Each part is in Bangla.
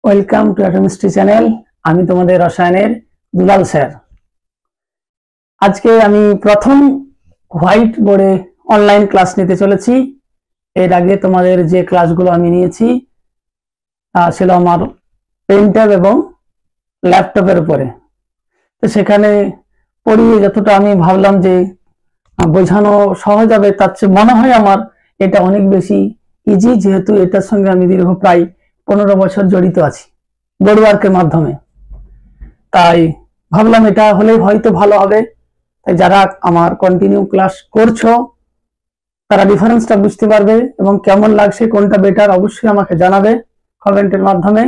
Welcome to অ্যাটমিস্ট্রি channel. আমি তোমাদের রসায়নের দুলাল স্যার। আজকে আমি প্রথম হোয়াইট বোর্ডে অনলাইন ক্লাস নিতে চলেছি। এর আগে তোমাদের যে ক্লাসগুলো আমি নিয়েছি তা ছিল আমার পেন ট্যাব এবং ল্যাপটপের উপরে। তো সেখানে পড়িয়ে যতটা আমি ভাবলাম যে বোঝানো সহজ হবে, তার চেয়ে মনে হয় আমার এটা অনেক বেশি ইজি, যেহেতু এটার সঙ্গে আমি দীর্ঘ প্রায় 15 বছর জড়িত আছি বোর্ড ওয়ার্কের মাধ্যমে। তাই ভাবলাম এটা হলেই হয়তো ভালো হবে। তাই যারা আমার কন্টিনিউ ক্লাস করছো তারা ডিফারেন্সটা বুঝতে পারবে এবং কেমন লাগছে, কোনটা বেটার অবশ্যই আমাকে জানাবে কমেন্টের মাধ্যমে।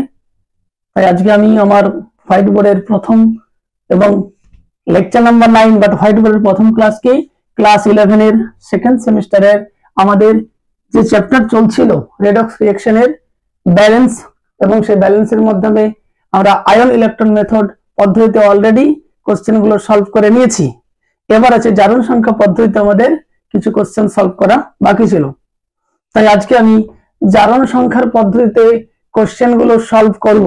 তাই আজকে আমি আমার হোয়াইট বোর্ডের প্রথম এবং লেকচার নাম্বার 9 বাট হোয়াইট বোর্ডের প্রথম ক্লাসকে ক্লাস 11 এর সেকেন্ড সেমিস্টারের আমাদের যে চ্যাপ্টার চলছিল রেডক্স রিঅ্যাকশনের ব্যালেন্স, এবং সেই ব্যালেন্সের মাধ্যমে আমরা আয়ন ইলেকট্রন মেথড পদ্ধতিতে অলরেডি কোশ্চেন গুলো সলভ করে নিয়েছি। এবার আছে জারণ সংখ্যা পদ্ধতিতে আমাদের কিছু কোশ্চেন সলভ করা বাকি ছিল। তাই আজকে আমি জারণ সংখ্যার পদ্ধতিতে কোশ্চেন গুলো সলভ করব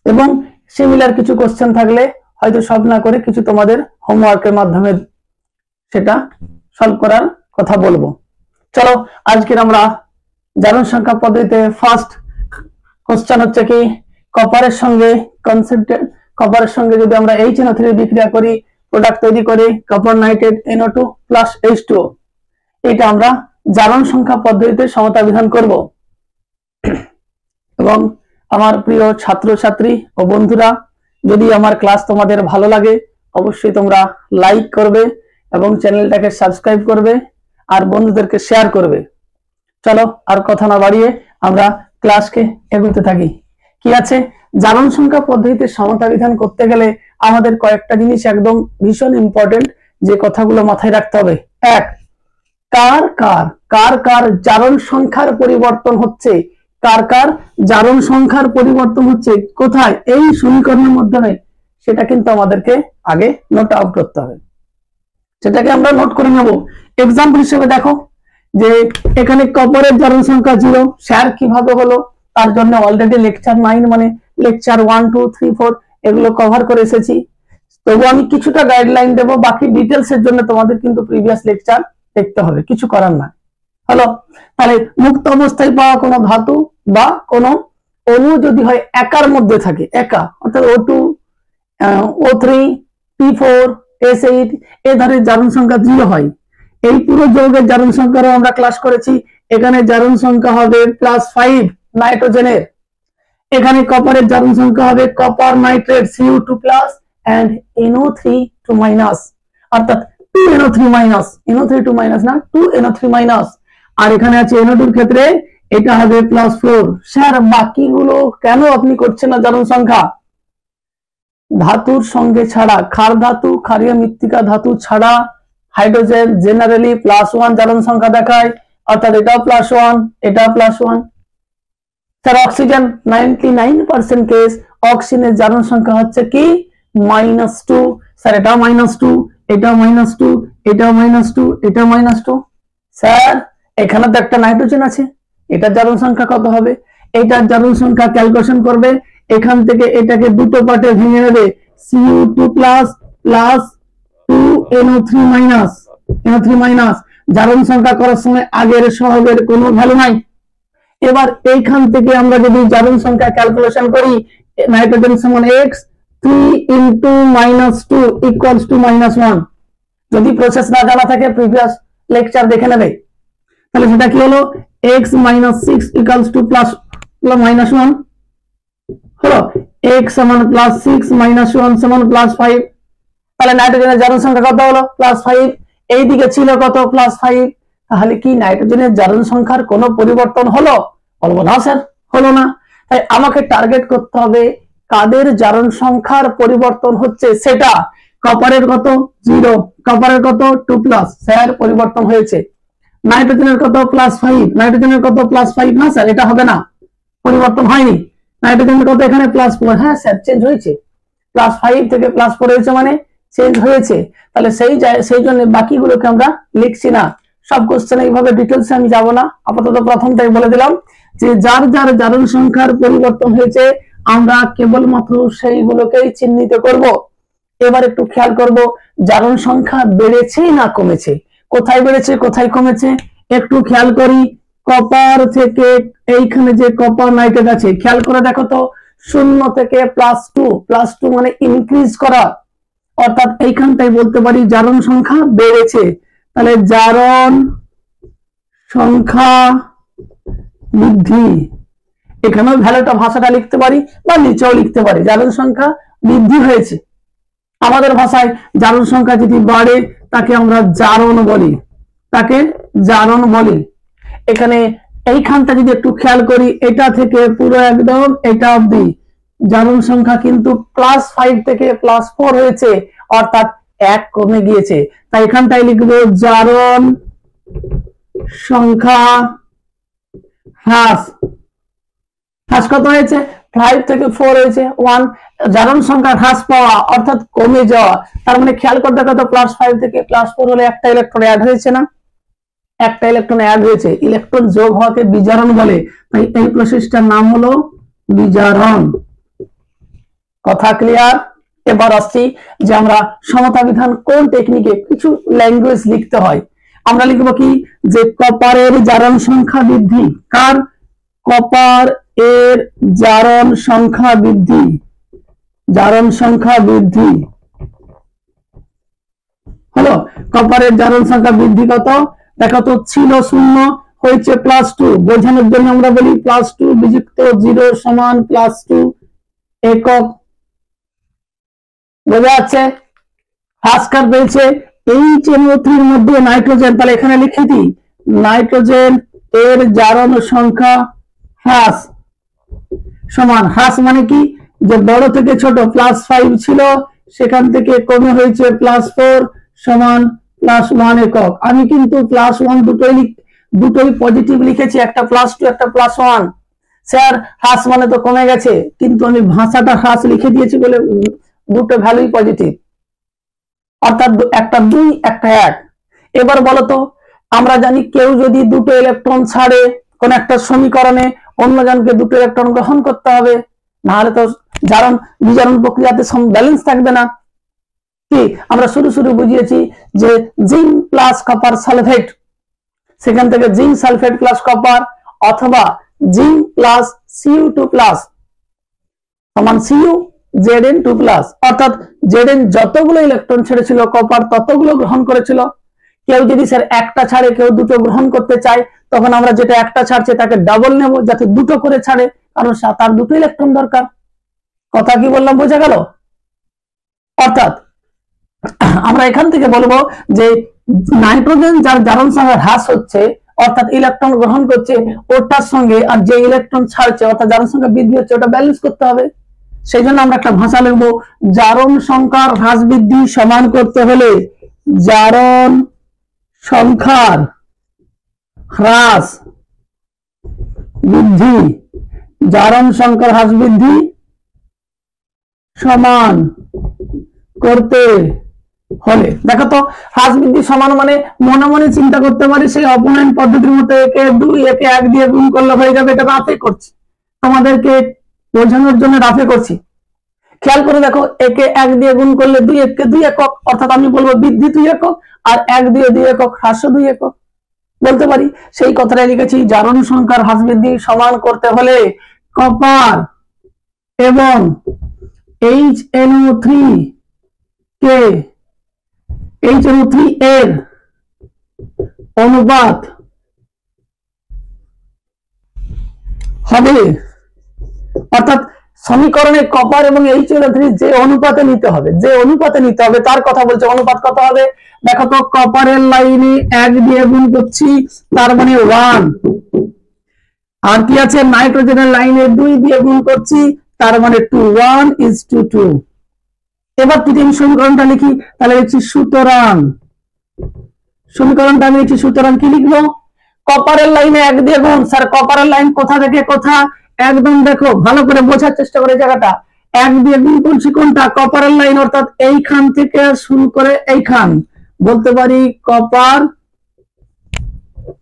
এবং সিমিলার কিছু কোশ্চেন থাকলে হয়তো সলভ না করে কিছু তোমাদের হোমওয়ার্কের মাধ্যমে সেটা সলভ করার কথা বলবো। চলো আজকের আমরা জারণ সংখ্যা পদ্ধতিতে ফার্স্ট কোশ্চেন হচ্ছে কি, কপারের সঙ্গে কপারের সঙ্গে যদি আমরা HNO3 বিক্রিয়া করি, প্রোডাক্ট তৈরি করি copper nitrate NO2 plus H2O, এটা আমরা জারণ সংখ্যা পদ্ধতিতে সমতা বিধান করব। এবং আমার প্রিয় ছাত্রছাত্রী ও বন্ধুরা, যদি আমার ক্লাস তোমাদের ভালো লাগে অবশ্যই তোমরা লাইক করবে এবং চ্যানেলটাকে সাবস্ক্রাইব করবে আর বন্ধুদেরকে শেয়ার করবে। চলো আর কথা না বাড়িয়ে আমরা ক্লাসকে এগোতে থাকি। কি আছে, জারণ সংখ্যা পদ্ধতিতে সমতা বিধান করতে গেলে আমাদের কয়েকটা জিনিস একদম ভীষণ ইম্পর্টেন্ট, যে কথাগুলো মাথায় রাখতে হবে। এক, কার কার কার কার জারণ সংখ্যার পরিবর্তন হচ্ছে, কার কার জারণ সংখ্যার পরিবর্তন হচ্ছে কোথায়, এই সমীকরণের মাধ্যমে, সেটা কিন্তু আমাদেরকে আগে নোট আউট করতে হবে। সেটাকে আমরা নোট করে নেব। এক্সাম্পল হিসেবে দেখো যে এখানে কপারের জারণ সংখ্যা 0, স্যার কিভাবে হলো তার জন্য অলরেডি লেকচার 9 মানে লেকচার 1 2 3 4 এগুলো কভার করে এসেছি। তবু আমি কিছুটা গাইডলাইন দেব, বাকি ডিটেলস এর জন্য তোমাদের কিন্তু প্রিভিয়াস লেকচার দেখতে হবে, কিছু করার না। হলো, তাহলে মুক্ত অবস্থায় পাওয়া কোনো ধাতু বা কোনো অণু যদি হয় একার মধ্যে থাকে, একা অর্থাৎ O2 O3 P4 S8 এ ধরনের জারণ সংখ্যা 0 হয়। এই পুরো যৌগের জারণ সংখ্যারও আমরা ক্লাস করেছি। এখানে জারণ সংখ্যা হবে +5 নাইট্রোজেনের, এখানে কপারের জারণ সংখ্যা হবে copper nitrate Cu2+ and NO3 2-, অর্থাৎ 2NO3-, না 2NO3-, আর এখানে আছে NO2 এর ক্ষেত্রে এটা হবে +4। স্যার বাকিগুলো কেন আপনি করছেন না জারণ সংখ্যা? ধাতুর সঙ্গে ছাড়া, ক্ষার ধাতু ক্ষারীয় মৃত্তিকা ধাতু ছাড়া হাইড্রোজেন জেনারেলি +1 জারণ সংখ্যা দেখায়, অর্থাৎ এটা +1 এটা +1। স্যার অক্সিজেন 99% কেস অক্সিজেনের জারণ সংখ্যা হচ্ছে কি -2, স্যার এটা -2 এটা -2 এটা -2 এটা -2। স্যার এখানে তো একটা নাইট্রোজেন আছে, এটার জারণ সংখ্যা কত হবে? এটার জারণ সংখ্যা ক্যালকুলেশন করবে, এখান থেকে এটাকে দুটো পার্টে ভেঙে নেবে, Cu2+ প্লাস 2NO3-, জারণ সংখ্যা করার সময় আগের সহগের কোনো ভ্যালু নাই। এবার এইখান থেকে আমরা যদি জারণ সংখ্যা ক্যালকুলেশন করি, নাইট্রোজেন সমান X 3 × -2 = -1। যদি প্রসেস না জানা থাকে প্রিভিয়াস লেকচার দেখে নেবে। তাহলে সেটা কি হলো, X - 6 = +1 হলো, X সমান +6 - 1 সমান +5। তাহলে নাইট্রোজেনের জারণ সংখ্যা কত হলো? +5। এইদিকে ছিল কত? +5। তাহলে কি নাইট্রোজেনের জারণ সংখ্যার কোনো পরিবর্তন হলো? বলবো না স্যার, হলো না। তাই আমাকে টার্গেট করতে হবে কাদের জারণ সংখ্যার পরিবর্তন হচ্ছে সেটা। কপারের কত? 0, কপারের কত? 2+, স্যার পরিবর্তন হয়েছে। নাইট্রোজেনের কত? +5, নাইট্রোজেনের কত? +5, না স্যার এটা হবে না, পরিবর্তন হয়নি। নাইট্রোজেনের কত? এখানে +4, হ্যাঁ স্যার চেঞ্জ হয়েছে, +5 থেকে +4 হয়েছে মানে চেঞ্জ হয়েছে। তাহলে সেই জন্য বাকিগুলোকে আমরা লিখছি না। সব কোশ্চেন এইভাবে ডিটেলসে আমি যাব না, আপাতত প্রথমটাই বলে দিলাম যে যার যার জারণ সংখ্যার পরিবর্তন হয়েছে আমরা কেবলমাত্র সেইগুলোকেই চিহ্নিত করব। এবার একটু খেয়াল করব জারণ সংখ্যা বেড়েছে না কমেছে, কোথায় বেড়েছে কোথায় কমেছে একটু খেয়াল করি। কপার থেকে এইখানে যে কপার নাইট্রেট আছে খেয়াল করে দেখো তো, 0 থেকে +2 মানে ইনক্রিজ করা, অর্থাৎ এইখানটাই বলতে পারি জারণ সংখ্যা বেড়েছে। তাহলে জারণ সংখ্যা বৃদ্ধি, এখানেও ভ্যালুটা ভাষাটা লিখতে পারি বা নিচেও লিখতে পারি, জারণ সংখ্যা বৃদ্ধি হয়েছে। আমাদের ভাষায় জারণ সংখ্যা যদি বাড়ে তাকে আমরা জারণ বলি, তাকে জারণ বলি। এখানে এইখানটা যদি একটু খেয়াল করি, এটা থেকে পুরো একদম এটা অবধি জারণ সংখ্যা কিন্তু +5 থেকে +4 হয়েছে, অর্থাৎ 1 কমে গিয়েছে। তাই এখানটাই লিখবো জারণ সংখ্যা হ্রাস। হ্রাস কত হয়েছে? 5 থেকে 4 হয়েছে 1। জারণ সংখ্যা হ্রাস পাওয়া অর্থাৎ কমে যাওয়া, তার মানে খেয়াল করতে কত +5 থেকে +4 হলে একটা ইলেকট্রন অ্যাড হয়েছে না, একটা ইলেকট্রন অ্যাড হয়েছে, ইলেকট্রন যোগ হওয়াকে বিজারণ বলে। তাই এই প্রসেসটার নাম হলো বিজারণ। কথা ক্লিয়ার? এবার আসছি যে আমরা সমতা বিধান কোন টেকনিকে কিছু ল্যাঙ্গুয়েজ লিখতে হয়। আমরা লিখবো কি যে কপারের জারণ সংখ্যা বৃদ্ধি, কার? কপার এর জারণ সংখ্যা বৃদ্ধি, জারণ সংখ্যা বৃদ্ধি হলো। কপারের জারণ সংখ্যা বৃদ্ধি কত দেখো তো, ছিল 0 হয়েছে +2, বোঝানোর জন্য আমরা বলি +2 বিযুক্ত 0 সমান +2 একক। বোঝা যাচ্ছে? হ্রাসকার পেয়েছে HNO3 এর মধ্যে নাইট্রোজেন, তাহলে এখানে লিখে দিই নাইট্রোজেন এর জারণ সংখ্যা হ্রাস সমান, হ্রাস মানে কি যে বড় থেকে ছোট +5 ছিল সেখান থেকে কমে হয়েছে +4 সমান +1 একক। আমি কিন্তু +1 দুটোই পজিটিভ লিখেছি, একটা +2 একটা +1। স্যার হ্রাস মানে তো কমে গেছে, কিন্তু আমি ভাষাটা হ্রাস লিখে দিয়েছি বলে দুটো ভ্যালুই পজিটিভ, অর্থাৎ একটা 2 একটা 1। এবার বলতো আমরা জানি কেউ যদি দুটো ইলেকট্রন ছাড়ে কোন একটা সমীকরণে, অন্যজনকে দুটো ইলেকট্রন গ্রহণ করতে হবে, নাহলে তো জারণ বিজারণ প্রক্রিয়াতে ব্যালেন্স থাকবে না। কি আমরা শুরু বুঝিয়েছি যে জিঙ্ক প্লাস কপার সালফেট, সেখান থেকে জিঙ্ক সালফেট প্লাস কপার অথবা জিঙ্ক প্লাস Cu2 প্লাস সমান Cu Zn2 প্লাস, অর্থাৎ Zn যতগুলো ইলেকট্রন ছেড়েছিল কপার ততগুলো গ্রহণ করেছিল। কেউ যদি স্যার একটা ছাড়ে কেউ দুটো গ্রহণ করতে চায়, তখন আমরা যেটা একটা ছাড়ছে তাকে ডাবল নেব যাতে দুটো করে ছাড়ে, কারণ তার দুটো ইলেকট্রন দরকার। কথা কি বললাম বোঝা গেল? অর্থাৎ আমরা এখান থেকে বলবো যে নাইট্রোজেন যার জারণ সংখ্যা হ্রাস হচ্ছে অর্থাৎ ইলেকট্রন গ্রহণ করছে, ওটার সঙ্গে আর যে ইলেকট্রন ছাড়ছে অর্থাৎ জারণ সংখ্যা বৃদ্ধি হচ্ছে, ওটা ব্যালেন্স করতে হবে। সেই জন্য আমরা একটা ভাষা লিখবো, জারণ সংখ্যার হ্রাস বৃদ্ধি সমান করতে হলে জারণ সংখ্যার হ্রাস বৃদ্ধি, জারণ সংখ্যার হ্রাস বৃদ্ধি সমান করতে হলে, দেখো তো হ্রাস বৃদ্ধি সমান মানে মনে মনে চিন্তা করতে পারি সেই অপনয়ন পদ্ধতির মতো একে 2 একে 1 দিয়ে গুণ করলে হয়ে যাবে, এটা রাফে করছি, তোমাদেরকে বোঝানোর জন্য রাফে করছি। খেয়াল করে দেখো একে 1 দিয়ে গুণ করলে 2 একে 2 একক, অর্থাৎ আমি বলবো বৃদ্ধি 2 একক, আর 1 দিয়ে 2 একক হ্রাস 2 একক বলতে পারি। সেই কথাটাই লিখেছি, জারণ সংখ্যার হ্রাস বৃদ্ধি সমান করতে হলে কপার এবং HNO3 কে HNO3 এর অনুপাত হবে, অর্থাৎ সমীকরণে কপার এবং HNO3 যে অনুপাতে নিতে হবে, তার কথা বলছে। অনুপাত কত হবে দেখো তো, কপারের লাইনে 1 দিয়ে গুণ করছি তার মানে 1, আর কি আছে নাইট্রোজেনের লাইনে 2 দিয়ে গুণ করছি তার মানে 2, 1:2। এবার যদি আমি সমীকরণটা লিখি তাহলে লিখছি সুতরাং, সমীকরণটা আমি লিখছি সুতরাং কি লিখবো, কপারের লাইনে 1 দিয়ে গুণ। স্যার কপারের লাইন কোথা থেকে কোথা, একদম দেখো ভালো করে বোঝার চেষ্টা করে জায়গাটা, 1 দিয়ে গুণ করছি কোনটা, কপারের লাইন, অর্থাৎ এইখান থেকে শুরু করে এইখান, বলতে পারি কপার,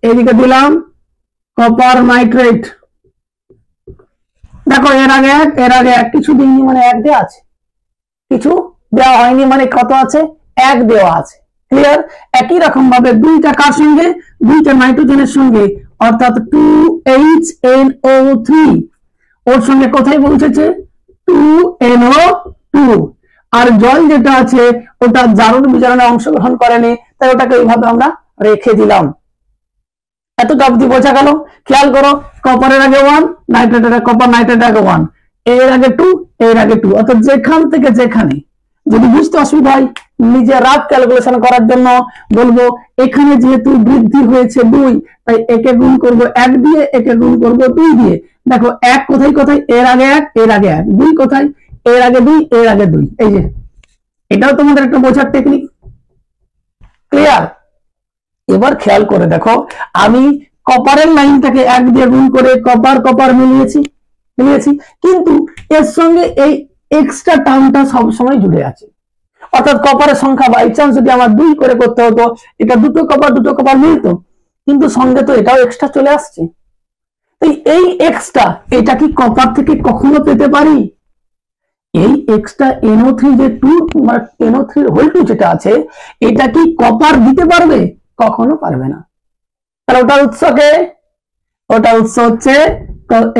এদিকে দিলাম কপার নাইট্রেট, দেখো এর আগে এক কিছু দিইনি মানে এক দেওয়া আছে, কিছু দেওয়া হয়নি মানে কত আছে, এক দেওয়া আছে। ক্লিয়ার? একই রকম ভাবে দুইটা কার সঙ্গে, দুইটা নাইট্রোজেনের সঙ্গে, অর্থাৎ 2HNO3 ওর সঙ্গে কোথায় পৌঁছেছে, 2NO2। আর জল যেটা আছে ওটা জারণ বিজারণে অংশগ্রহণ করেনি, তাই ওটাকে ওইভাবে আমরা রেখে দিলাম। এতটা অবধি বোঝা গেল? খেয়াল করো, কপারের আগে 1, নাইট্রেটের কপার নাইট্রেটের আগে 1, এর আগে 2, এর আগে 2, অর্থাৎ যেখান থেকে যেখানে। যদি বুঝতে অসুবিধা হয় নিজে রাত ক্যালকুলেশন করার জন্য বলবো, এখানে যেহেতু বৃদ্ধি হয়েছে 2, তাই একে গুণ করব 1 দিয়ে, একে গুণ করব 2 দিয়ে। দেখো 1 কোথায় কোথায়, এর আগে 1, এর আগে 1, 2 কোথায়, এর আগে 2, এর আগে 2। এই যে এটাও তোমাদের একটা বোঝার টেকনিক। ক্লিয়ার? এবার খেয়াল করে দেখো, আমি কপারের লাইনটাকে 1 দিয়ে গুণ করে কপার কপার মিলিয়েছি, কিন্তু এর সঙ্গে এই এক্সট্রা টার্মটা সবসময় জুড়ে আছে। অর্থাৎ কপারের সংখ্যা বাই চান্স যদি আমার 2 করে করতে হতো, এটা দুটো কপার মিলতো, কিন্তু সঙ্গে তো এটাও এক্সট্রা চলে আসছে। এই এক্সট্রা, এটা কি কপার থেকে কখনো পেতে পারি? এই এক্সট্রা NO3 যে 2 মানে NO3 হোল 2 যেটা আছে, এটা কি কপার দিতে পারবে? কখনো পারবে না। তাহলে ওটার উৎসকে, ওটার উৎস হচ্ছে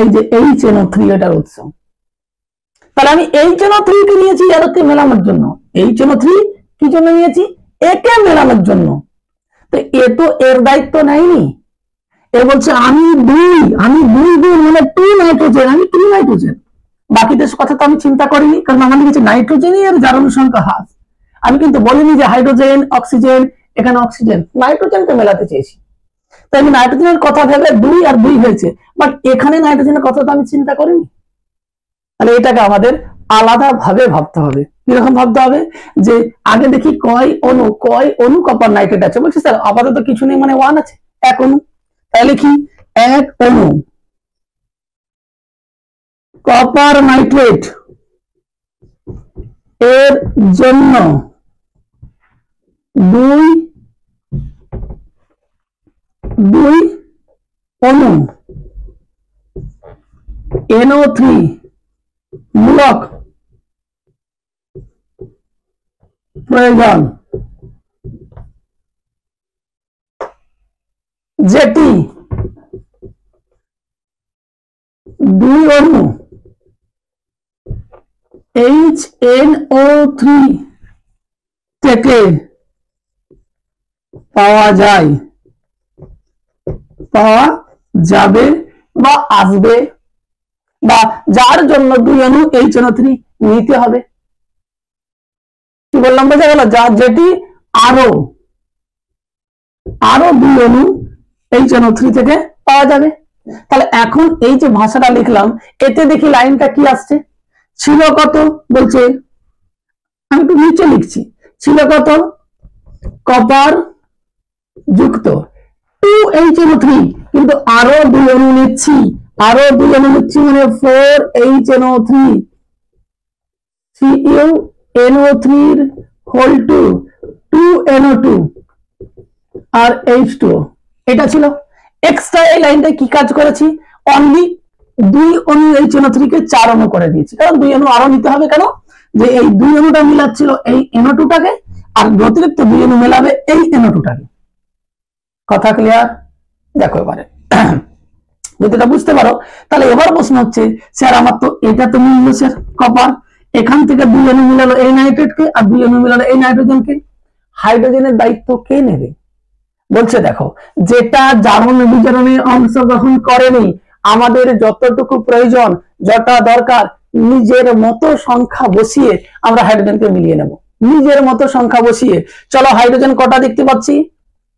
এই যে HNO3, এটার উৎস। তাহলে আমি HNO3 কে নিয়েছি এরকে মেলানোর জন্য। HNO3 কি জন্য নিয়েছি? একে মেলানোর জন্য। তো এ তো এর দায়িত্ব নেয়নি, এ বলছে আমি 2 গুণ মানে 2 নাইট্রোজেন, আমি 2 নাইট্রোজেন। বাকিদের কথা তো আমি চিন্তা করিনি, কারণ আমার লিখেছে নাইট্রোজেনই এর জারণ সংখ্যা হাফ। আমি কিন্তু বলিনি যে হাইড্রোজেন, অক্সিজেন, এখানে অক্সিজেন, নাইট্রোজেনকে মেলাতে চেয়েছি। তাই আমি নাইট্রোজেনের কথা ভেবে 2 আর 2 হয়েছে, বাট এখানে নাইট্রোজেনের কথা তো আমি চিন্তা করিনি। তাহলে এটাকে আমাদের আলাদা ভাবে ভাবতে হবে। কিরকম ভাবতে হবে? যে আগে দেখি কয় অনু কপার নাইট্রেট আছে, বলছি স্যার আপাতত কিছু নেই মানে 1 আছে, 1 অনু। তাহলে কি 1 অনু কপার নাইট্রেট এর জন্য 2 অনু NO3 মূলক প্রয়োজন, যেটি 2 অনু HNO3 থেকে পাওয়া যাবে বা আসবে, বা যার জন্য 2 অনু HNO3 নিতে হবে। কি বললাম বোঝা গেল? যেটি আরো 2 অনু HNO3 থেকে পাওয়া যাবে। তাহলে এখন এই যে ভাষাটা লিখলাম, এতে দেখি লাইনটা কি আসছে, ছিল কত, বলছে আমি একটু নিচে লিখছি, ছিল কত, কপার যুক্ত 2HNO3, কিন্তু আরো 2 অনু নিচ্ছি, মানে 4HNO3, CuNO3 হোল 2NO2 আর H2O। এটা ছিল এক্সট্রা। এই লাইনটা কি কাজ করেছি, অনলি 2 অনু HNO3 কে 4 অনু করে দিয়েছি, কারণ 2 অনু আরো নিতে হবে। কেন? যে এই 2 অনুটা মিলাচ্ছিল এই NO2 টাকে, আর অতিরিক্ত 2 অনু মেলাবে এই NO2 টাকে। কথা ক্লিয়ার? দেখো এবারে যদি এটা বুঝতে পারো, তাহলে এবার প্রশ্ন হচ্ছে, স্যার আমার তো এটা তো মিললো স্যার কপার, এখান থেকে 2 অনু মিলালো এই নাইট্রেটকে, আর 2 অনু মিলালো এই নাইট্রোজেনকে, হাইড্রোজেনের দায়িত্ব কে নেবে? বলছে দেখো, যেটা জারণ বিজারণে অংশগ্রহণ করেনি, আমাদের যতটুকু প্রয়োজন, যতটা দরকার, নিজের মতো সংখ্যা বসিয়ে আমরা হাইড্রোজেনকে মিলিয়ে নেব। নিজের মতো সংখ্যা বসিয়ে, চলো হাইড্রোজেন কটা দেখতে পাচ্ছি,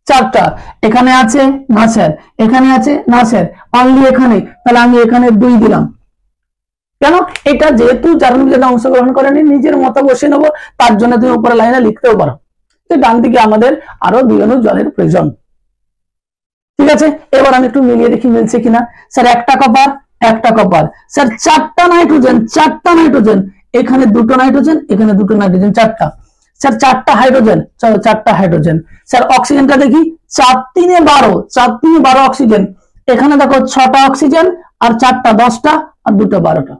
4টা। এখানে আছে না স্যার, এখানে আছে না স্যার, অনলি এখানে, তাহলে আমি এখানে 2 দিলাম। কেন? এটা যেহেতু জারণ বিজারণে অংশগ্রহণ করেনি, নিজের মতো বসিয়ে নেবো, তার জন্য তুমি উপরে লাইনে লিখতেও পারো ডান দিকে আমাদের আরো 2 অনু জলের প্রয়োজন। ঠিক আছে, এবার আমি একটু মিলিয়ে দেখি মিলছে কিনা। স্যার একটা কপার, স্যার 4টা নাইট্রোজেন, এখানে 2টো নাইট্রোজেন, এখানে 2টো নাইট্রোজেন, 4টা। স্যার 4টা হাইড্রোজেন, চলো 4টা হাইড্রোজেন। স্যার অক্সিজেনটা দেখি, 4 3 12 অক্সিজেন, এখানে দেখো 6টা অক্সিজেন আর 4টা 10টা আর 2টা 12টা।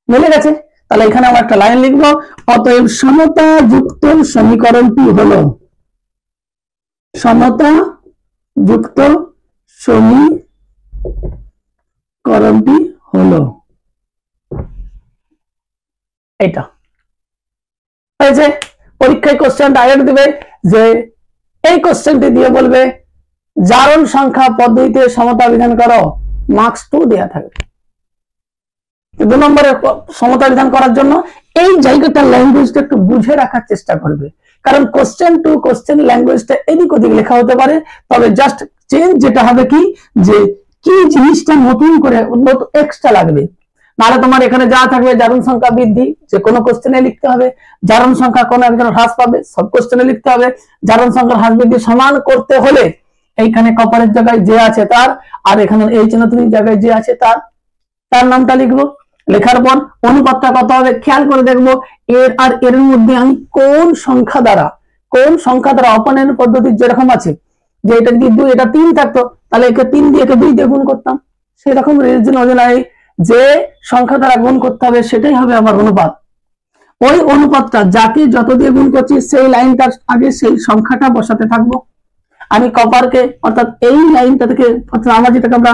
মিলে গেছে? তাহলে এখানে আমরা একটা লাইন লিখবো, অতএব সমতা যুক্ত সমীকরণটি হলো, সমতা যুক্ত সমীকরণটি হলো এটা। হয়েছে? পরীক্ষায় কোশ্চেন ডাইরেক্ট দিবে যে এই কোশ্চেনটি দিয়ে বলবে জারণ সংখ্যা পদ্ধতিতে সমতা বিধান করো, মার্কস 2 দেয়া থাকবে। 2 নম্বরের সমতা বিধান করার জন্য এই জায়গাটা ল্যাঙ্গুয়েজটা একটু বুঝে রাখার চেষ্টা করবে, কারণ কোশ্চেন টু কোশ্চেন ল্যাঙ্গুয়েজটা এদিক ওদিক লেখা হতে পারে, তবে জাস্ট চেঞ্জ যেটা হবে কি, যে কি জিনিসটা নতুন করে এক্সট্রা লাগবে। নাহলে তোমার এখানে যা থাকবে জারণ সংখ্যা বৃদ্ধি, যে কোনো কোশ্চেনে লিখতে হবে, জারণ সংখ্যা কোনো একজন হ্রাস পাবে, সব কোশ্চেনে লিখতে হবে। জারণ সংখ্যার হ্রাস বৃদ্ধি সমান করতে হলে এইখানে কপারের জায়গায় যে আছে তার, আর এখানে এই চিহ্নটির জায়গায় যে আছে তার নামটা লিখবো। লেখার পর অনুপাতটা কত হবে খেয়াল করে দেখবো, এর আর এর মধ্যে আমি কোন সংখ্যা দ্বারা অপনয়ন পদ্ধতি যেরকম আছে, যে এটা যদি 2 এটা 3 থাকতো, তাহলে একে 3 দিয়ে একে 2 দিয়ে গুণ করতাম। সেরকম যে সংখ্যা দ্বারা গুণ করতে হবে সেটাই হবে আমার অনুপাত। ওই অনুপাতটা যাকে যত দিয়ে গুণ করছি সেই লাইনটার আগে সেই সংখ্যাটা বসাতে থাকবো। আমি কপারকে অর্থাৎ এই লাইনটা থেকে, অর্থাৎ আমার যেটাকে আমরা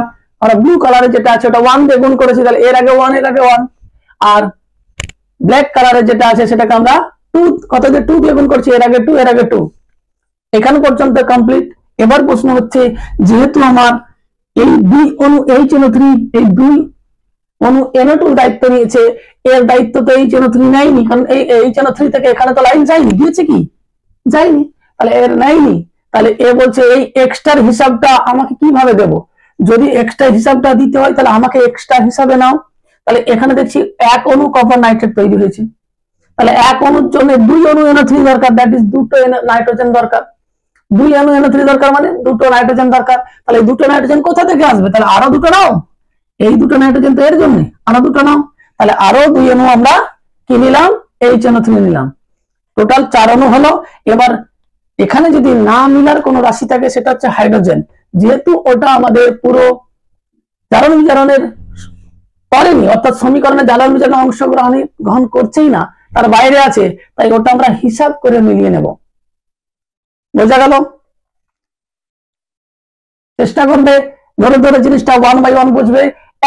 ব্লু কালারে যেটা আছে ওটা 1 দিয়ে গুণ করেছি, তাহলে এর আগে 1 এর আগে 1, আর ব্ল্যাক কালারে যেটা আছে সেটাকে আমরা 2 কত দিয়ে 2 দিয়ে গুণ করছি, এর আগে 2 এর আগে 2। এখান পর্যন্ত কমপ্লিট। এবার প্রশ্ন হচ্ছে, যেহেতু আমার এই 2 অণু HNO3 এই 2 অণু NO2 দায়িত্ব নিয়েছে, এর দায়িত্ব তো HNO3 নেয়নি, কারণ এই HNO3 থেকে এখানে তো লাইন যায়নি, দিয়েছে কি যায়নি, তাহলে এর নেয়নি। তাহলে এ বলছে এই এক্সট্রার হিসাবটা আমাকে কিভাবে দেব, যদি এক্সট্রা হিসাবটা দিতে হয় তাহলে আমাকে এক্সট্রা হিসাবে নাও। তাহলে এখানে দেখছি 1 অণু কপার নাইট্রেট তৈরি হয়েছে, তাহলে 1 অণুর জন্য 2 অণু NO3 দরকার, দ্যাট ইজ 2টো নাইট্রোজেন দরকার। 2 অণু NO3 দরকার মানে 2টো নাইট্রোজেন দরকার। তাহলে 2টো নাইট্রোজেন কোথা থেকে আসবে, তাহলে আরো 2টো নাও, এই 2টো নাইট্রোজেন তো এর জন্য, আরো 2টো নাও। তাহলে আরো 2 অণু আমরা কি নিলাম, HNO3 নিলাম, টোটাল 4 অণু হলো। এবার এখানে যদি না মিলার কোনো রাশি থাকে সেটা হচ্ছে হাইড্রোজেন, যেহেতু ওটা আমাদের পুরো জারণ বিজারণের করেনি, অর্থাৎ সমীকরণে জারণ বিজারণ অংশগ্রহণ করছেই না, তার বাইরে আছে, তাই ওটা আমরা হিসাব করে মিলিয়ে নেব। বোঝা গেল? চেষ্টা করবে ধরে ধরে জিনিসটা 1 বাই 1 বুঝবে।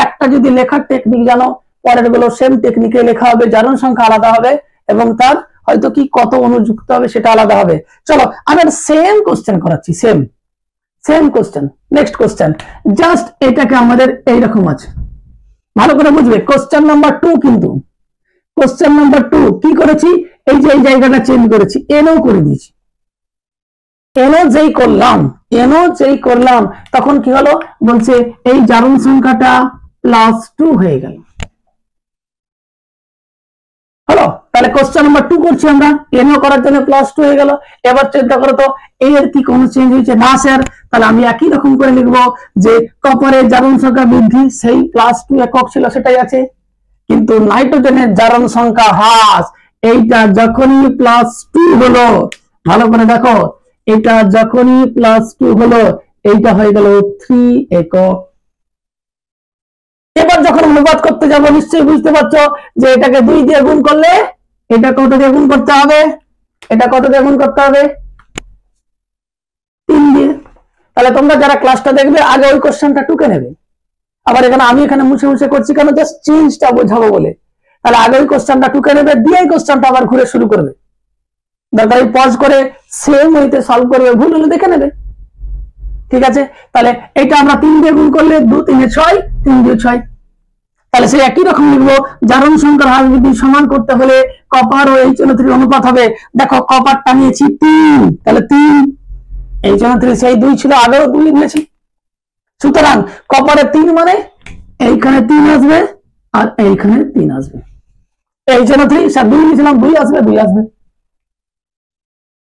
একটা যদি লেখার টেকনিক জানো, পরের গুলো সেম টেকনিকে লেখা হবে, জারণ সংখ্যা আলাদা হবে এবং তার হয়তো কি কত অনুযুক্ত হবে সেটা আলাদা হবে। চলো আমি সেম কোশ্চেন করাচ্ছি, same question. Next question, just এটাকে আমাদের এইরকম আছে, ভালো করে বুঝবে। কোশ্চেন নাম্বার 2, কিন্তু কোশ্চেন নাম্বার 2 কি করেছি, এই যে এই জায়গাটা চেঞ্জ করেছি, এনও করে দিয়েছি। এনও যেই করলাম তখন কি হলো, বলছে এই জারণ সংখ্যাটা +2 হয়ে গেল। হলো, তাহলে কোশ্চেন নাম্বার 2 করছি আমরা, এনও করার জন্য +2 হয়ে গেল। এবার চিন্তা করো তো এর কি কোনো চেঞ্জ হয়েছে, না স্যার, তাহলে আমি একই রকম করে লিখবো যে কপারের জারণ সংখ্যা বৃদ্ধি সেই +2 একক ছিল সেটাই আছে, কিন্তু নাইট্রোজেনের জারণ সংখ্যা হ্রাস, এইটা যখনই +2 হলো, ভালো করে দেখো, এটা যখনই +2 হলো এইটা হয়ে গেল 3 একক। এবার যখন অনুপাত করতে যাব নিশ্চয়ই বুঝতে পারছো যে এটাকে 2 দিয়ে গুণ করলে এটা কত দিয়ে গুণ করতে হবে, এটা কত দিয়ে গুণ করতে হবে, 3 দিয়ে। তাহলে তোমরা যারা ক্লাসটা দেখবে আগে ওই কোশ্চেনটা টুকে নেবে। আবার আমি এখানে মুছে মুছে করছি কেন, জাস্ট চেঞ্জটা বোঝাবো বলে। তাহলে আগে ওই কোশ্চেনটা টুকে নেবে, দিয়ে এই কোশ্চেনটা আবার ঘুরে শুরু করবে, দরকার পজ করে সেম ওইতে সলভ করবে, ভুল হলে দেখে নেবে। ঠিক আছে, তাহলে এটা আমরা 3 দিয়ে গুণ করলে 2 3 6, 3 2 6। তাহলে সেই একই রকম লিখবো, জারণ সংখ্যার হ্রাস বৃদ্ধি সমান করতে হলে কপার ও HNO3 অনুপাত হবে। দেখো কপারটা নিয়েছি 3, তাহলে 3, HNO3 সেই 2 ছিল, আগেও 2 নিয়েছি, সুতরাং কপারে 3 মানে এইখানে 3 আসবে আর এইখানে 3 আসবে। HNO3 স্যার 2 নিয়েছিলাম, 2 আসবে, 2 আসবে।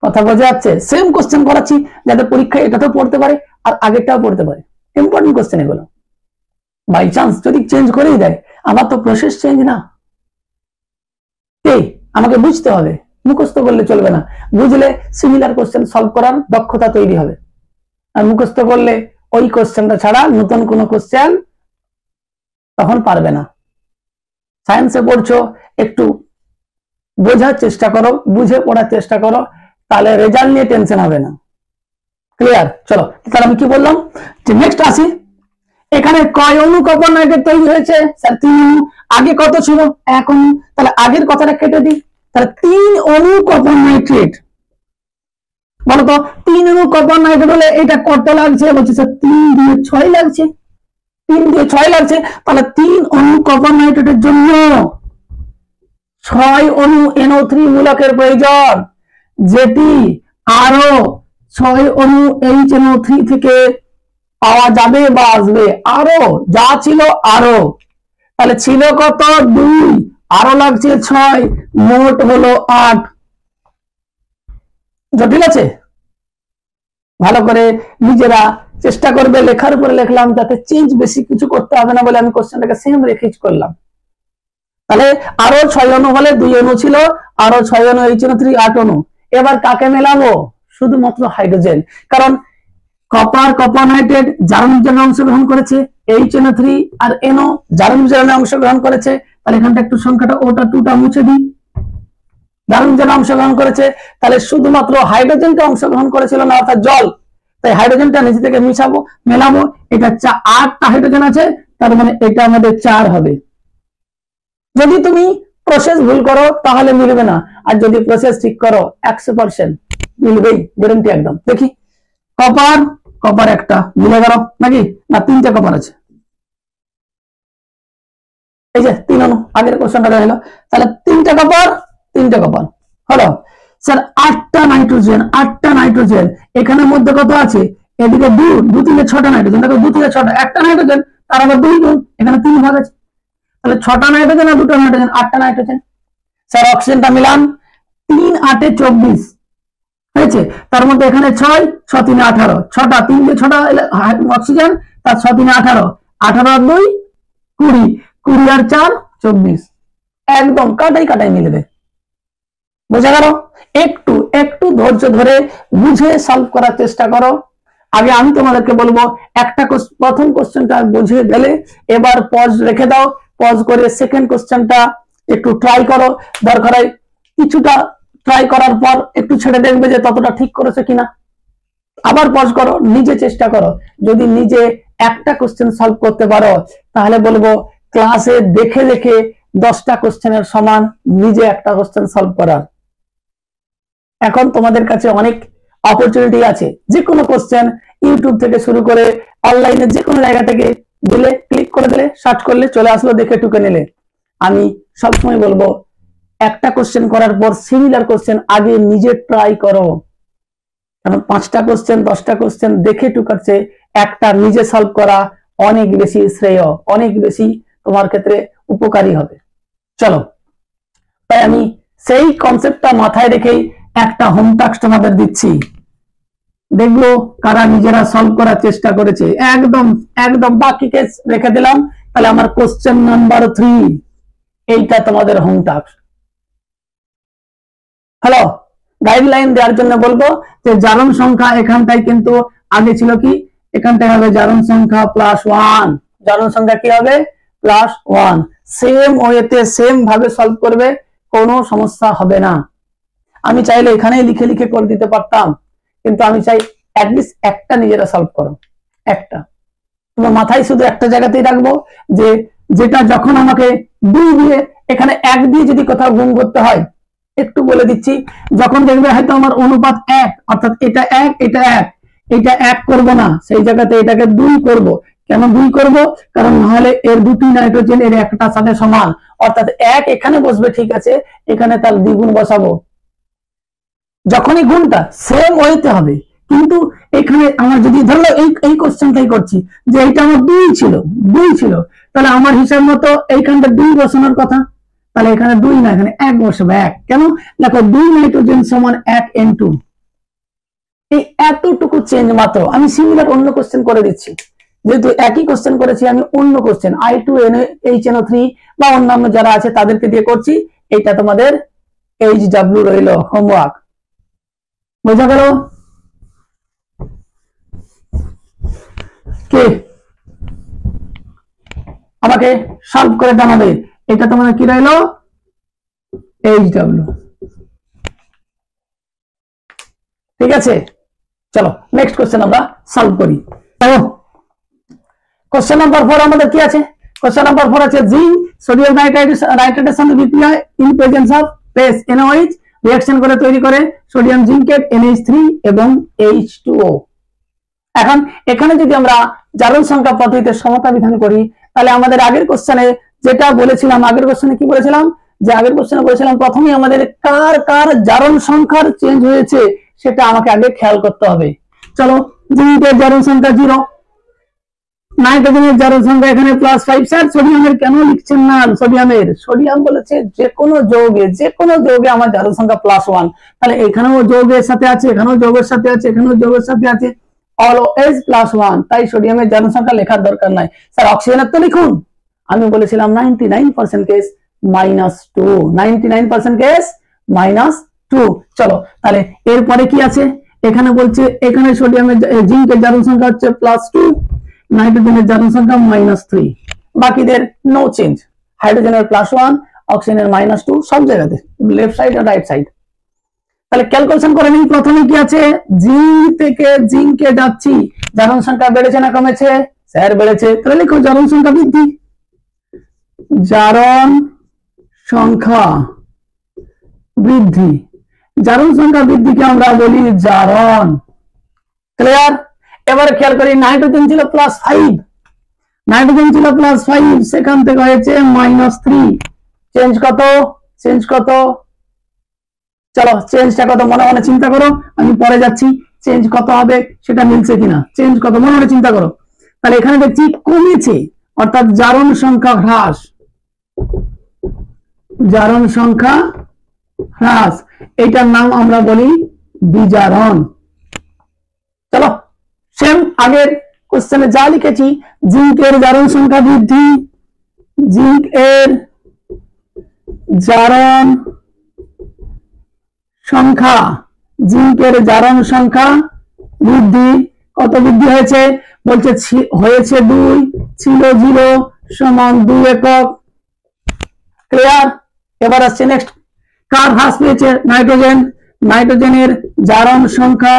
কথা বোঝা যাচ্ছে? সেম কোশ্চেন করাচ্ছি যাতে পরীক্ষায় এটাতেও পড়তে পারে আর আগেরটাও পড়তে পারে। ইম্পর্টেন্ট কোশ্চেন এগুলো। বাই চান্স যদি চেঞ্জ করেই দেয়, আমার তো প্রসেস চেঞ্জ না, আমাকে বুঝতে হবে, মুখস্থ করলে চলবে না। বুঝলে সিমিলার কোশ্চেন সলভ করার দক্ষতা তৈরি হবে, আর মুখস্থ করলে ওই কোশ্চেনটা ছাড়া নতুন কোনো কোশ্চেন তখন পারবে না। সায়েন্সে পড়ছো, একটু বোঝার চেষ্টা করো, বুঝে পড়ার চেষ্টা করো, তাহলে রেজাল্ট নিয়ে টেনশন হবে না। ক্লিয়ার? চলো তাহলে আমি কি বললাম, যে নেক্সট আসি, এখানে কয় অণু কপার নাইট্রেট তৈরি হয়েছে? স্যার 3 অণু। আগে কত ছিল? 1 অণু। তাহলে আগের কথাটা কেটে দিই, তাহলে 3 অণু কপার নাইট্রেট। বলতো 3 অণু কপার নাইট্রেট হলে এটা কত লাগছে? বলছে স্যার 3 দিয়ে 6 লাগছে। 3 দিয়ে 6 লাগছে, তাহলে 3 অণু কপার নাইট্রেটের জন্য 6 অণু NO3 মূলকের প্রয়োজন, যেটি আরো 6 অণু HNO3 থেকে পাওয়া যাবে বা আসবে। আরো যা ছিল আরো, তাহলে ছিল কত? 2, আরো লাগছে 6, মোট হলো 8। জটিল আছে? ভালো করে নিজেরা চেষ্টা করবে, লেখার উপরে লিখলাম, যাতে চেঞ্জ বেশি কিছু করতে হবে না বলে আমি কোশ্চেনটাকে সেম রেখেই করলাম। তাহলে আরো 6 অণু হলে 2 অণু ছিল, আরো 6 অণু HNO3 8 অণু। এবার কাকে মেলাবো? শুধুমাত্র হাইড্রোজেন, কারণ কপার নাইট্রেট জারণ বিজারণে অংশগ্রহণ করেছে, HNO3 আর NO জারণ বিজারণে অংশগ্রহণ করেছে। তাহলে এখানটা একটু সংখ্যাটা ওটা 2টা মুছে দিই। জারণ বিজারণে অংশগ্রহণ করেছে, তাহলে শুধুমাত্র হাইড্রোজেনটা অংশগ্রহণ করেছিল না, অর্থাৎ জল। তাই হাইড্রোজেনটা নিচে থেকে মিশাবো, মেলাবো। এটা 8টা হাইড্রোজেন আছে, তার মানে এটা আমাদের 4 হবে। যদি তুমি প্রসেস ভুল করো তাহলে মিলবে না, আর যদি প্রসেস ঠিক করো 100% মিলবেই, গ্যারান্টি একদম। দেখি, কপার একটা মিলে গেল নাকি? না 3টে কপার আছে, এই যে 3 অণু, আগের কোশ্চেনটা হলো। তাহলে 3টে কপার হলো। স্যার 8টা নাইট্রোজেন, এখানের মধ্যে কত আছে? এদিকে 2 3 6টা নাইট্রোজেন, দেখো 2 3 6টা, একটা নাইট্রোজেন তার আবার 2 গুণ, এখানে 3 ভাগ আছে। তাহলে 6টা নাইট্রোজেন আর 2টা নাইট্রোজেন, 8টা নাইট্রোজেন। স্যার অক্সিজেনটা মিলান, 3 8 এ 24 হয়েছে, তার মধ্যে এখানে 6 6 3 18, 6টা 3 দিয়ে 6টা অক্সিজেন, তার 6 3 18, 18 আর 2 20, 20 আর 4 24, একদম কাটাই মিলবে। বোঝা গেল? একটু ধৈর্য ধরে বুঝে সলভ করার চেষ্টা করো। আগে আমি তোমাদেরকে বলবো, একটা প্রথম কোশ্চেনটা বুঝে গেলে এবার পজ রেখে দাও, পজ করে সেকেন্ড কোশ্চেনটা একটু ট্রাই করো। দরকার হয় কিছুটা ট্রাই করার পর একটু ছেড়ে দেখবে যে ততটা ঠিক করেছে কিনা, আবার পজ করো, নিজে চেষ্টা করো। যদি নিজে একটা কোশ্চেন সলভ করতে পারো, তাহলে বলবো ক্লাসে দেখে 10টা কোশ্চেনের সমান নিজে একটা কোশ্চেন সলভ করার। এখন তোমাদের কাছে অনেক অপরচুনিটি আছে, যে কোনো কোশ্চেন ইউটিউব থেকে শুরু করে অনলাইনে যে কোনো জায়গা থেকে দিলে, ক্লিক করে দিলে, সার্চ করলে চলে আসলো, দেখে টুকে নিলে। আমি সবসময় বলবো, একটা কোশ্চেন করার পর সিমিলার কোশ্চেন আগে নিজে ট্রাই করো, কারণ 5টা কোশ্চেন 10টা কোশ্চেন দেখে টুকাচ্ছে একটা নিজে সলভ করা অনেক বেশি শ্রেয়, অনেক বেশি তোমার ক্ষেত্রে উপকারী হবে। চলো, তাই আমি সেই কনসেপ্টটা মাথায় রেখেই একটা হোম টাস্ক তোমাদের দিচ্ছি, দেখবো কারা নিজেরা সলভ করার চেষ্টা করেছে। একদম বাকিকে রেখে দিলাম। তাহলে আমার কোশ্চেন নাম্বার 3, এইটা তোমাদের হোম টাস্ক। হ্যালো, গাইডলাইন দেওয়ার জন্য বলবো যে জারণ সংখ্যা এখানটাই কিন্তু আগে ছিল কি, এখানটায় হবে জারণ সংখ্যা +1, জারণ সংখ্যা কি হবে? +1। সেম ওয়েতে সেম ভাবে সলভ করবে, কোনো সমস্যা হবে না। আমি চাইলে এখানেই লিখে করে দিতে পারতাম, কিন্তু আমি চাই অ্যাটলিস্ট একটা নিজেরা সলভ করো। একটা তোমার মাথায় শুধু একটা জায়গাতেই রাখবো, যে যেটা যখন আমাকে 2 দিয়ে, এখানে 1 দিয়ে যদি কোথাও গুণ করতে হয়, একটু বলে দিচ্ছি, যখন দেখবে হয়তো আমার অনুপাত 1, অর্থাৎ এটা 1 এটা 1, এটা 1 করব না, সেই জায়গাতে এটাকে 2 করব। কেন 2 করব? কারণ নাহলে এর 2টি নাইট্রোজেন এর একটার সাথে সমান, অর্থাৎ 1 এখানে বসবে, ঠিক আছে, এখানে তার দ্বিগুণ বসাবো। যখনই গুণটা সেম ওয়েতে হবে, কিন্তু এখানে আমার যদি ধরো এই কোশ্চেনটাই করছি, যে এইটা আমার 2 ছিল, তাহলে আমার হিসাব মতো এইখানটা 2 বসানোর কথা, তাহলে এখানে 2 না, এখানে 1 বসাবো। 1 কেন? দেখো 2 নাইট্রোজেন সমান 1 N2, এই এতটুকু চেঞ্জ মাত্র। আমি সিমিলার অন্য কোশ্চেন করে দিচ্ছি, যেহেতু একই কোশ্চেন করেছি, আমি অন্য কোশ্চেন I2HNO3 বা অন্যান্য যারা আছে তাদেরকে দিয়ে করছি। এটা তোমাদের HW রইল হোমওয়ার্ক। বোঝা গেল? কে আমাকে সলভ করে জানাবে। এটা তোমার কি রইলো, HW। ঠিক আছে, চলো নেক্সট কোশ্চেন আমরা সলভ করি। কোশ্চেন নাম্বার 4 আমাদের কি আছে? কোশ্চেন নাম্বার 4 আছে জিঙ্ক সোডিয়াম নাইট্রেটের সঙ্গে বিক্রিয়া in presence of base NaOH reaction করে তৈরি করে সোডিয়াম জিঙ্কেট NH3 এবং H2O। এখন এখানে যদি আমরা জারণ সংখ্যা পদ্ধতিতে সমতা বিধান করি, তাহলে আমাদের আগের কোশ্চেনে যেটা বলেছিলাম, আগের কোশ্চেনে কি বলেছিলাম, যে আগের কোশ্চেনে বলেছিলাম প্রথমেই আমাদের কার কার জারণ সংখ্যার চেঞ্জ হয়েছে সেটা আমাকে আগে খেয়াল করতে হবে। চলো, জিঙ্কের জারণ সংখ্যা 0, নাইট্রোজেনের জারণ সংখ্যা এখানে +5। স্যার সোডিয়ামের কেন লিখছেন না? সোডিয়াম বলেছে যে কোনো যৌগে আমার জারণ সংখ্যা +1, তাহলে এখানেও যৌগের সাথে আছে, এখানেও যৌগের সাথে আছে, এখানেও যৌগের সাথে আছে, অলওয়েজ +1, তাই সোডিয়ামের জারণ সংখ্যা লেখার দরকার নাই। স্যার অক্সিজেনের তো লিখুন, আমি বলেছিলাম 99% কেস -2, 99% কেস -2। চলো তাহলে এরপরে কি আছে, এখানে বলছে এখানে সোডিয়ামের জিঙ্কের জারণ সংখ্যা হচ্ছে +2, নাইট্রোজেনের জারণ সংখ্যা -3, বাকিদের নো চেঞ্জ। হাইড্রোজেনের +1, অক্সিজেনের -2, সব জায়গাতে লেফট সাইড আর রাইট সাইড। তাহলে ক্যালকুলেশন করে নিই, প্রথমে কি আছে, জিঙ্ক থেকে জিঙ্কে যাচ্ছি, জারণ সংখ্যা বেড়েছে না কমেছে? স্যার বেড়েছে, তাহলে লিখো জারণ সংখ্যা বৃদ্ধি। জারণ সংখ্যা বৃদ্ধি, জারণ সংখ্যা বৃদ্ধিকে আমরা বলি জারণ। ক্লিয়ার? এবারে খেয়াল করি, নাইট্রোজেন ছিল +5, সেখান থেকে হয়েছে -3, চেঞ্জ কত? চলো চেঞ্জটা কত মনে মনে চিন্তা করো, আমি পরে যাচ্ছি। চেঞ্জ কত হবে সেটা মিলছে কিনা, চেঞ্জ কত মনে মনে চিন্তা করো। তাহলে এখানে দেখছি কমেছে, অর্থাৎ জারণ সংখ্যা হ্রাস, জারণ সংখ্যা হ্রাস, এটার নাম আমরা বলি বিজারণ। চলো সেম আগের কোশ্চেনে যা লিখেছি, জিঙ্কের জারণ সংখ্যা বৃদ্ধি, জিঙ্কের জারণ সংখ্যা, জিঙ্কের জারণ সংখ্যা বৃদ্ধি। কত বৃদ্ধি হয়েছে? বলছে হয়েছে 2, ছিল 0, সমান 2 একক। ক্লিয়ার? এবার আসছে নেক্সট, কার হ্রাস পেয়েছে? নাইট্রোজেনের জারণ সংখ্যা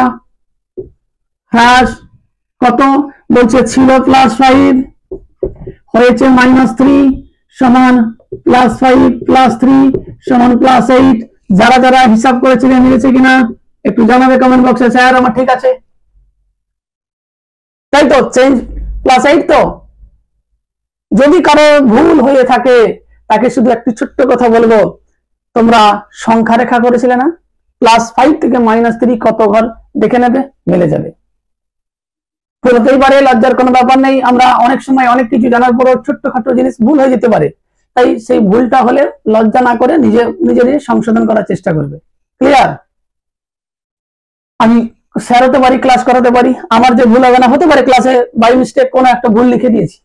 হ্রাস কত? বলছে ছিল +5, হয়েছে -3, সমান +5 +3 সমান +8। যারা যারা হিসাব করেছিলেন মিলেছে কিনা একটু জানাবে কমেন্ট বক্সে। স্যার আমার ঠিক আছে, তাই তো, চেঞ্জ +8 তো। যদি কারো ভুল হয়ে থাকে তাকে শুধু একটি ছোট্ট কথা বলবো, তোমরা সংখ্যা রেখা করেছিলে না, +5 থেকে -3 কত ঘর দেখে নেবে, মিলে যাবে। ভুল হতেই পারে, লজ্জার কোনো ব্যাপার নেই। আমরা অনেক সময় অনেক কিছু জানার পরও ছোট্টখাটো জিনিস ভুল হয়ে যেতে পারে, তাই সেই ভুলটা হলে লজ্জা না করে নিজে সংশোধন করার চেষ্টা করবে। ক্লিয়ার? আমি স্যার হতে পারি, ক্লাস করাতে পারি, আমার যে ভুল হবে না, হতে পারে ক্লাসে বাই মিস্টেক কোনো একটা ভুল লিখে দিয়েছি,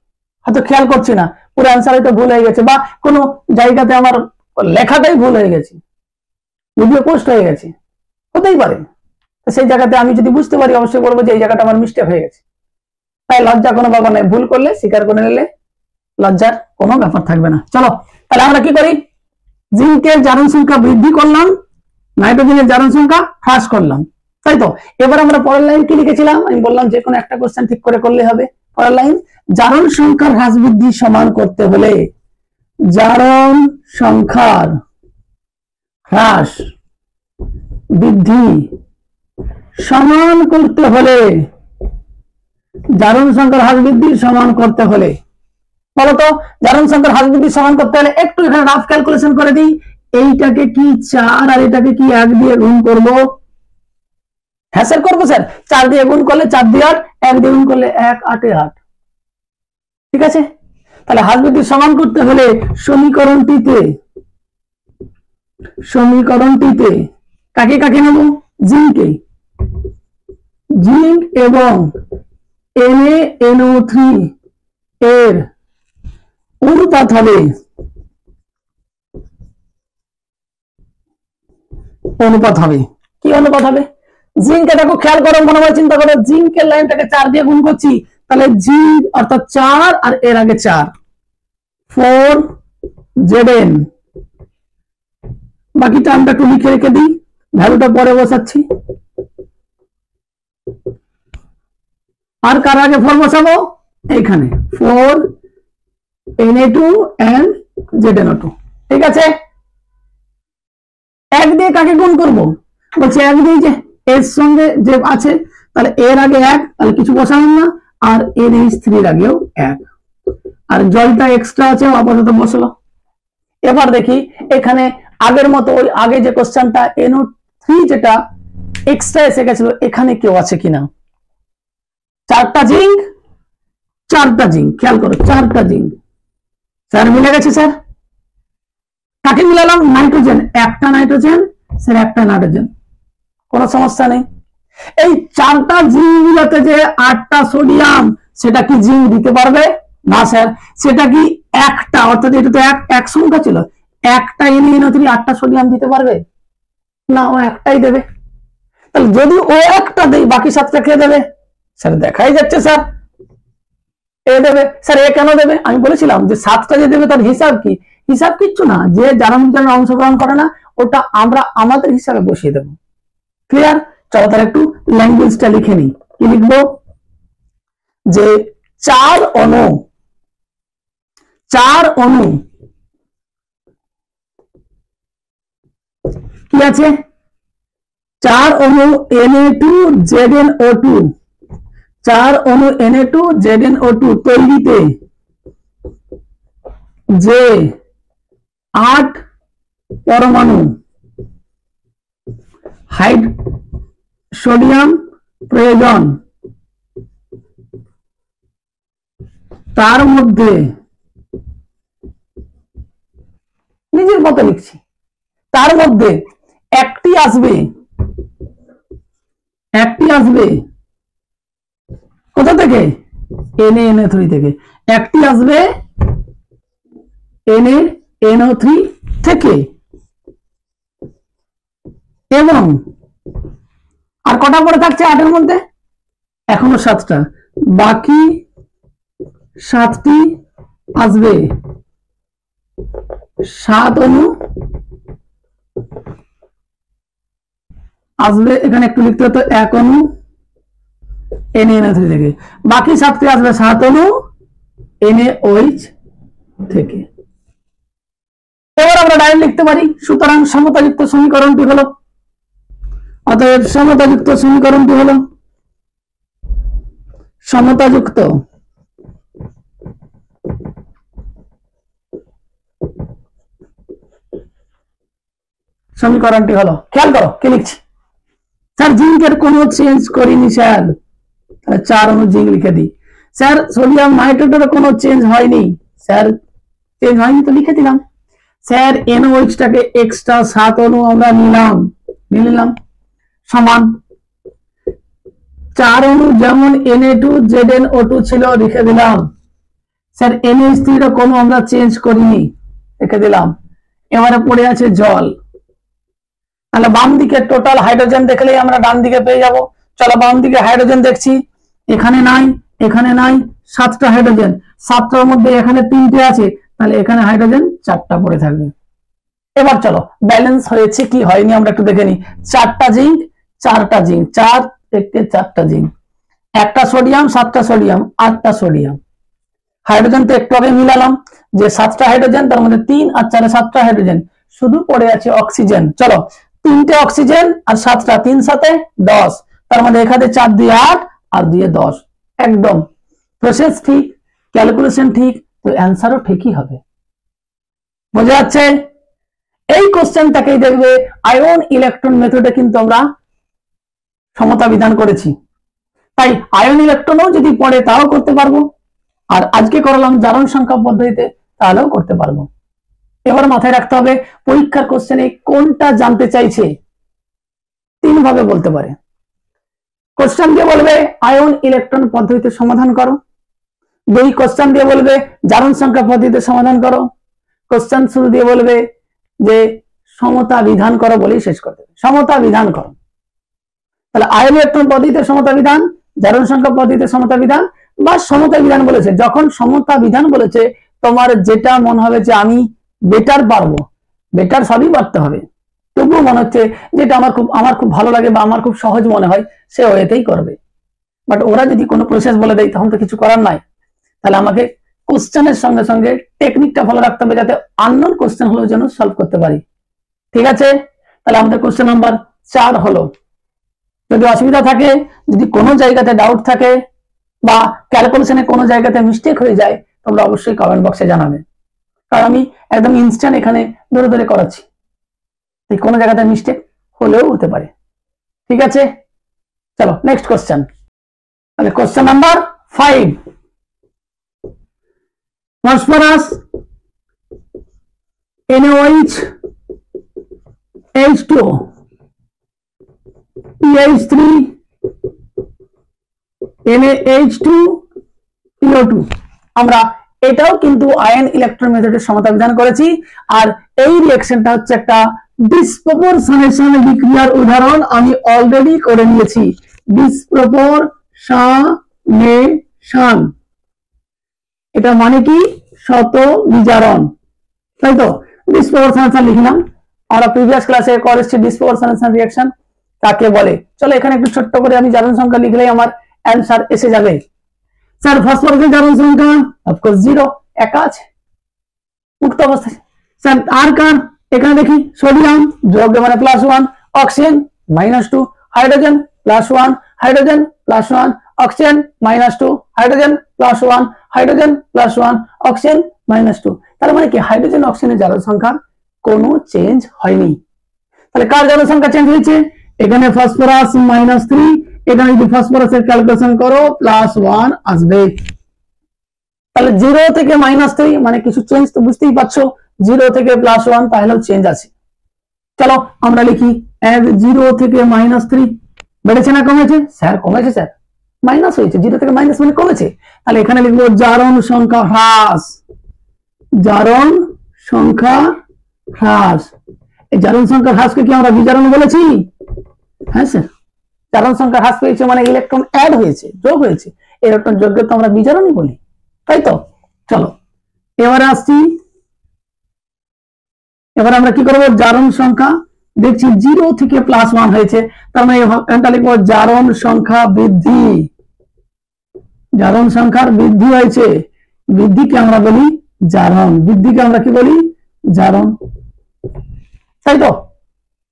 হয়তো খেয়াল করছি না, পুরো অ্যান্সার হয়তো ভুল হয়ে গেছে, বা কোনো জায়গাতে আমার লেখাটাই ভুল হয়ে গেছে, ভিডিও পোস্ট হয়ে গেছে, হতেই পারে। সেই জায়গাতে আমি যদি বুঝতে পারি অবশ্যই বলবো যে এই জায়গাটা আমার মিস্টেক হয়ে গেছে। তাই লজ্জা কোনো ব্যাপার নাই, ভুল করলে স্বীকার করে নিলে লজ্জার কোনো ব্যাপার থাকবে না। চলো তাহলে আমরা কি করি, জিঙ্কের জারণ সংখ্যা বৃদ্ধি করলাম, নাইট্রোজেনের জারণ সংখ্যা হ্রাস করলাম, তাই তো। এবার আমরা পরের লাইন কি লিখেছিলাম, আমি বললাম যে কোনো একটা কোশ্চেন ঠিক করে করলে হবে। পরের লাইন, জারণ সংখ্যার হ্রাস বৃদ্ধি সমান করতে হলে, জারণ সংখ্যার হ্রাস বৃদ্ধি সমান করতে হলে, জারণ সংখ্যার হ্রাস বৃদ্ধি সমান করতে হলে, বলতো জারণ সংখ্যার হ্রাস বৃদ্ধি সমান করতে হলে একটু এখানে রাফ ক্যালকুলেশন করে দিই। এইটাকে কি 4 আর এটাকে কি 1 দিয়ে গুণ করব? হ্যাঁ স্যার করবো স্যার, 4 দিয়ে গুণ করলে 4 দিয়ে 8, 1 দিয়ে গুণ করলে 1, 8 এ 8। ঠিক আছে, তাহলে হ্রাস বৃদ্ধি সমান করতে হলে সমীকরণটিতে কাকে কাকে নেব? জিঙ্কে, জিঙ্ক এবং NaNO3 এর অনুপাত হবে, কি অনুপাত হবে? জিঙ্কে দেখো খেয়াল করো, মনে হয় চিন্তা করো, জিঙ্কের লাইনটাকে 4 দিয়ে গুণ করছি, তাহলে জিঙ্ক অর্থাৎ 4 আর এর আগে 4, 4Zn, বাকি টার্মটা একটু লিখে রেখে দিই, ভ্যালুটা পরে বসাচ্ছি। আর কার আগে 4 বসাবো? এইখানে 4Na2 and ZnO2। ঠিক আছে, 1 দিয়ে কাকে গুণ করব? বলছে 1 দিয়ে যে এর সঙ্গে যে আছে, তাহলে এর আগে 1, তাহলে কিছু বসালাম না, আর NH3 এর আগেও 1, আর জলটা এক্সট্রা আছে আপাতত বসলো। এবার দেখি এখানে আগের মতো ওই আগে যে কোশ্চেনটা NO3 যেটা এক্সট্রা এসে গেছিল, এখানে কেউ আছে কিনা। 4টা জিঙ্ক, 4টা জিঙ্ক, খেয়াল করো 4টা জিঙ্ক। স্যার মিলে গেছে স্যার। কাকে মিলালাম? নাইট্রোজেন, একটা নাইট্রোজেন স্যার, একটা নাইট্রোজেন, কোনো সমস্যা নেই। এই 4টা জিঙ্ক মিলাতে যে 8টা সোডিয়াম, সেটা কি জিঙ্ক দিতে পারবে? না স্যার। সেটা কি একটা, অর্থাৎ এটা তো এক সংখ্যা ছিল, একটা NaNO3 8টা সোডিয়াম দিতে পারবে না, ও একটাই দেবে। তাহলে যদি ও একটা দেই, বাকি 7টা কে দেবে? স্যার দেখাই যাচ্ছে স্যার, এ দেবে। স্যার এ কেন দেবে? আমি বলেছিলাম যে 7টা যে দেবে তার হিসাব কি? হিসাব কিচ্ছু না, যে যারা অংশগ্রহণ করে না, ওটা আমরা আমাদের হিসাবে বসিয়ে দেবো। ক্লিয়ার? চলো তাহলে একটু ল্যাঙ্গুয়েজটা লিখে নিই। কি লিখবো? যে 4 অণু কি আছে? 4 অণু Na2ZnO2, 4 অণু Na2ZnO2 তৈরিতে যে 8 পরমাণু সোডিয়াম প্রয়োজন, তার মধ্যে নিজের মতো লিখছি, তার মধ্যে একটি আসবে কোথা থেকে? NaNO3 থেকে। একটি আসবে NaNO3 থেকে, এবং আর কটা পড়ে থাকছে 8 এর মধ্যে? এখনো 7টা, বাকি 7টি আসবে 7 অণু আসবে, এখানে একটু লিখতে হতো 1 অণু NaNO3 থেকে, বাকি 7টি আসবে 7 অণু NaOH থেকে। এবার আমরা ডাইরেক্ট লিখতে পারি। সুতরাং সমতাযুক্ত সমীকরণটি হলো, অতএব সমতাযুক্ত সমীকরণটি হলো সমতাযুক্ত সমীকরণটি হলো, খেয়াল করো কি লিখছি। স্যার জিঙ্কের কোনো চেঞ্জ করিনি স্যার, 4 অণু জিঙ্ক লিখে দিই। স্যার সোডিয়াম নাইট্রেটের কোনো চেঞ্জ হয়নি, স্যার চেঞ্জ হয়নি তো লিখে দিলাম। স্যার NOHটাকে এক্সট্রা 7 অণু আমরা নিলাম, সমান 4 অণু যেমন Na2ZnO2 ছিল লিখে দিলাম। স্যার NH3 এর কোনো আমরা চেঞ্জ করিনি, লিখে দিলাম। এবারে পড়ে আছে জল, তাহলে বাম দিকে টোটাল হাইড্রোজেন দেখলেই আমরা ডান দিকে পেয়ে যাব। চলো বাম দিকে হাইড্রোজেন দেখছি, এখানে নাই, এখানে নাই, 7টা হাইড্রোজেন, 7টার মধ্যে এখানে 3টে আছে, তাহলে এখানে হাইড্রোজেন 4টা পড়ে থাকবে। এবার চলো ব্যালেন্স হয়েছে কি হয়নি আমরা একটু দেখে নিই। 4টা জিঙ্ক, 4টা জিঙ্ক, 4 থেকে 4টা জিঙ্ক, একটা সোডিয়াম, 7টা সোডিয়াম, 8টা সোডিয়াম। হাইড্রোজেন তো একটু আগে মিলালাম, যে 7টা হাইড্রোজেন, তার মধ্যে 3 আর 4 7টা হাইড্রোজেন, শুধু পড়ে আছে অক্সিজেন। চলো 3টে অক্সিজেন আর 7টা, 3 7 10, তার মানে এখানে 4 2 8 আর 2 10, একদম প্রসেস ঠিক, ক্যালকুলেশন ঠিক, তো অ্যান্সারও ঠিকই হবে। বোঝা যাচ্ছে? এই কোশ্চেনটাকেই দেখবে আয়ন ইলেকট্রন মেথডে কিন্তু আমরা সমতা বিধান করেছি, তাই আয়ন ইলেকট্রনও যদি পড়ে তাও করতে পারবো, আর আজকে করলাম জারণ সংখ্যা পদ্ধতিতে, তাহলেও করতে পারবো। এবার মাথায় রাখতে হবে পরীক্ষার কোশ্চেনে কোনটা জানতে চাইছে 3 ভাবে বলতে পারে। কোশ্চেন দিয়ে বলবে আয়ন ইলেকট্রন পদ্ধতিতে সমাধান করো, 2 কোশ্চেন দিয়ে বলবে জারণ সংখ্যা পদ্ধতিতে সমাধান করো, কোশ্চেন শুরু দিয়ে বলবে যে সমতা বিধান করো, বলেই শেষ করতে হবে সমতা বিধান করো। তাহলে আয়ন ইলেকট্রন পদ্ধতিতে সমতা বিধান, জারণ সংখ্যা পদ্ধতিতে সমতা বিধান, বা সমতা বিধান বলেছে। যখন সমতা বিধান বলেছে তোমার যেটা মনে হবে যে আমি বেটার পারবো, বেটার সবই পারতে হবে, তবুও মনে হচ্ছে যেটা আমার খুব ভালো লাগে বা আমার খুব সহজ মনে হয় সে ওয়েতেই করবে। বাট ওরা যদি কোনো প্রসেস বলে দেয় তখন তো কিছু করার নাই। তাহলে আমাকে কোশ্চেনের সঙ্গে সঙ্গে টেকনিকটা ফলো রাখতে হবে, যাতে আননোন কোশ্চেন হলেও যেন সলভ করতে পারি। ঠিক আছে, তাহলে আমাদের কোশ্চেন নাম্বার 4 হলো। যদি অসুবিধা থাকে, যদি কোনো জায়গাতে ডাউট থাকে বা ক্যালকুলেশনে কোনো জায়গাতে মিস্টেক হয়ে যায়, তোমরা অবশ্যই কমেন্ট বক্সে জানাবে, কারণ আমি একদম ইনস্ট্যান্ট এখানে ধরে ধরে করাচ্ছি, তাই কোনো জায়গাতে মিস্টেক হলেও হতে পারে। ঠিক আছে, চলো নেক্সট কোশ্চেন। তাহলে question number 5, phosphorus NaOH H2 PH3 NaH2 PO2। আমরা এটাও কিন্তু আয়ন ইলেকট্রন মেথডের সমতা বিধান করেছি, আর এই রিঅ্যাকশনটা হচ্ছে একটা ডিসপ্রপোর্শনেশন বিক্রিয়ার উদাহরণ আমি অলরেডি করে নিয়েছি। ডিসপ্রপোর্শনেশন, এটা মানে কি? শত বিজারণ, তাই তো? ডিসপ্রপোর্শনেশন লিখলাম, আমরা প্রিভিয়াস ক্লাসে করেছি ডিসপ্রপোর্শনেশন রিঅ্যাকশন কাকে বলে। চলো এখানে একটু ছোট্ট করে আমি জারণ সংখ্যা লিখলেই আমার অ্যান্সার এসে যাবে। স্যার ফসফরাসের জারণ সংখ্যা অফকোর্স 0, একা আছে মুক্ত অবস্থায়। স্যার আর কার? এখানে দেখি সোডিয়াম যোগ্য মানে +1, oxygen -2, hydrogen +1, hydrogen +1, oxygen -2, hydrogen +1, hydrogen +1, oxygen -2। তার মানে কি হাইড্রোজেন অক্সিজেনের জারণ সংখ্যা কোনো চেঞ্জ হয়নি। তাহলে কার জারণ সংখ্যা চেঞ্জ হয়েছে? এখানে ফসফরাস -3, এখানে যদি ফসফরাসের ক্যালকুলেশন করো +1 আসবে। তাহলে 0 থেকে -3 মানে কিছু চেঞ্জ তো বুঝতেই পারছো, 0 থেকে +1 তাহলেও চেঞ্জ আছে। চলো আমরা লিখি 0 থেকে -3 বেড়েছে না কমেছে? স্যার কমেছে স্যার, মাইনাস হয়েছে, 0 থেকে মাইনাস মানে কমেছে। তাহলে এখানে লিখবো জারণ সংখ্যা হ্রাস, জারণ সংখ্যা হ্রাস। এই জারণ সংখ্যা হ্রাসকে কি আমরা বিজারণ বলেছি? হ্যাঁ স্যার, জারণ সংখ্যা হ্রাস পেয়েছে মানে ইলেকট্রন অ্যাড হয়েছে, যোগ হয়েছে, ইলেকট্রন যোগকে তো আমরা বিজারণই বলি, তাই তো? চলো এবারে আসছি, এবার আমরা কি করবো? জারণ সংখ্যা দেখছি 0 থেকে +1 হয়েছে, তার মানে এটা লিখবো জারণ সংখ্যা বৃদ্ধি, জারণ সংখ্যার বৃদ্ধি হয়েছে, বৃদ্ধিকে আমরা বলি জারণ, বৃদ্ধিকে আমরা কি বলি? জারণ, তাই তো?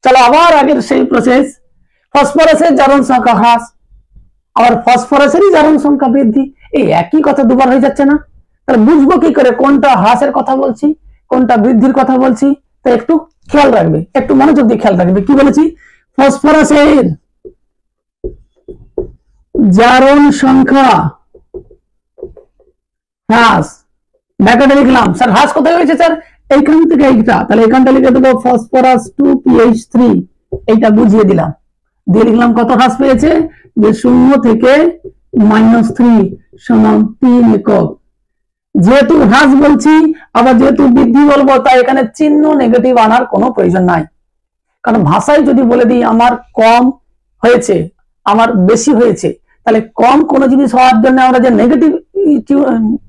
চলো আবার আগের সেই প্রসেস, ফসফরাসের জারণ সংখ্যা হ্রাস, আবার ফসফরাসেরই জারণ সংখ্যা বৃদ্ধি, এই একই কথা দুবার হয়ে যাচ্ছে না? তাহলে বুঝবো কি করে কোনটা হ্রাসের কথা বলছি, কোনটা বৃদ্ধির কথা বলছি? তো একটু খেয়াল রাখবে, একটু মনোযোগ দিয়ে খেয়াল রাখবে। কি বলেছি? ফসফরাসের জারণ সংখ্যা হ্রাস, ব্র্যাকেটে লিখলাম। স্যার হ্রাস কোথায় হয়েছে স্যার? এইখান থেকে এইটা, তাহলে এখানটা লিখে দেবো ফসফরাস 2PH3, এইটা বুঝিয়ে দিলাম, দিয়ে লিখলাম কত হ্রাস পেয়েছে, যে 0 থেকে -3 সমান 3 একক। যেহেতু হ্রাস বলছি আবার যেহেতু বৃদ্ধি বলবো, তাই এখানে চিহ্ন নেগেটিভ আনার কোনো প্রয়োজন নাই, কারণ ভাষায় যদি বলে দিই আমার কম হয়েছে, আমার বেশি হয়েছে, তাহলে কম কোনো জিনিস হওয়ার জন্য আমরা যে নেগেটিভ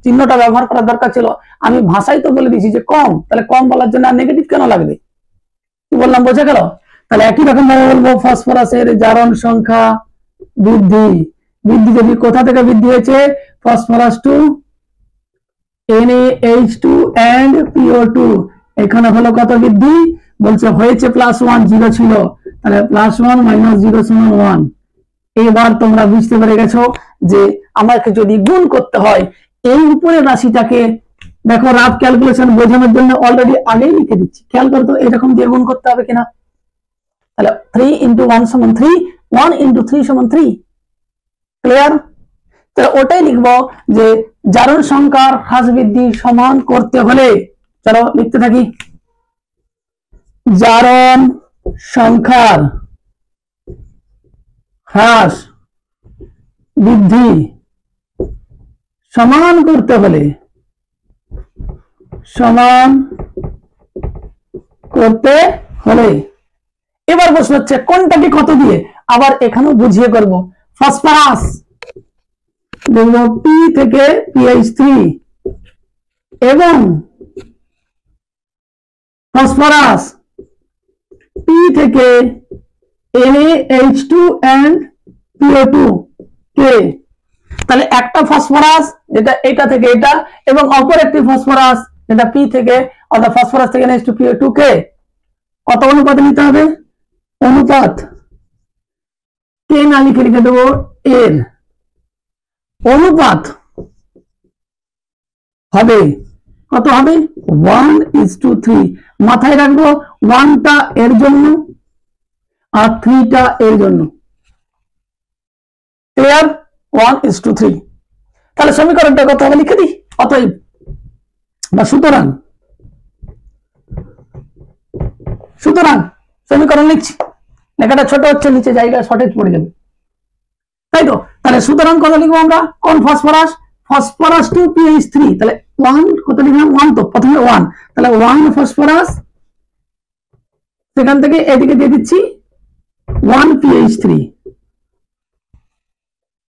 চিহ্নটা ব্যবহার করার দরকার ছিল, আমি ভাষায় তো বলে দিয়েছি যে কম, তাহলে কম বলার জন্য আর নেগেটিভ কেন লাগবে? কি বললাম বোঝা গেল? তাহলে একই রকম ভাবে বলবো ফসফরাসের জারণ সংখ্যা বৃদ্ধি, বৃদ্ধি যদি কোথা থেকে বৃদ্ধি হয়েছে? ফসফরাস 2 NaH2 and PO2, এখানে হলো কত বৃদ্ধি? বলছে হয়েছে +1, 0 ছিল, তাহলে +1 - 0 = 1। এবার তোমরা বুঝতে পেরে গেছো যে আমাকে যদি গুণ করতে হয়, এই উপরের রাশিটাকে দেখো রাফ ক্যালকুলেশন বোঝানোর জন্য অলরেডি আগেই লিখে দিচ্ছি, খেয়াল করো তো এরকম দিয়ে গুণ করতে হবে কিনা। তাহলে 3 × 1 = 3, 1 × 3 = 3, ক্লিয়ার? তাহলে ওটাই লিখবো যে জারণ সংখ্যার হ্রাস বৃদ্ধি সমান করতে হলে, চলো লিখতে থাকি, জারণ সংখ্যার হ্রাস বৃদ্ধি সমান করতে হলে, সমান করতে হলে, এবার প্রশ্ন হচ্ছে কোনটাকে কত দিয়ে? আবার এখানেও বুঝিয়ে করব। ফসফরাস দেখবো P থেকে PH3, এবং ফসফরাস পি থেকে NaH2 and PO2 কে, তাহলে একটা ফসফরাস যেটা এটা থেকে এটা এবং অপর একটি ফসফরাস যেটা পি থেকে অর্থাৎ ফসফরাস থেকে NaH2 PO2 কে কত অনুপাতে নিতে হবে? অনুপাত কে না লিখে লিখে দেবো এর অনুপাত হবে কত হবে? 1:3। মাথায় রাখবো 1টা এর জন্য আর 3টা এর জন্য। ক্লিয়ার? 1:3। তাহলে সমীকরণটা কত হবে লিখে দিই। অতএব বা সুতরাং সমীকরণ লিখছি, লেখাটা ছোট হচ্ছে, নিচে জায়গা শর্টেজ পড়ে যাবে, তাই তো? তাহলে সুতরাং কত লিখবো আমরা? কোন ফসফরাস? ফসফরাস টু PH3, তাহলে 1 কত লিখলাম? 1 তো প্রথমে 1, তাহলে 1 ফসফরাস, সেখান থেকে এদিকে দিয়ে দিচ্ছি 1 PH3।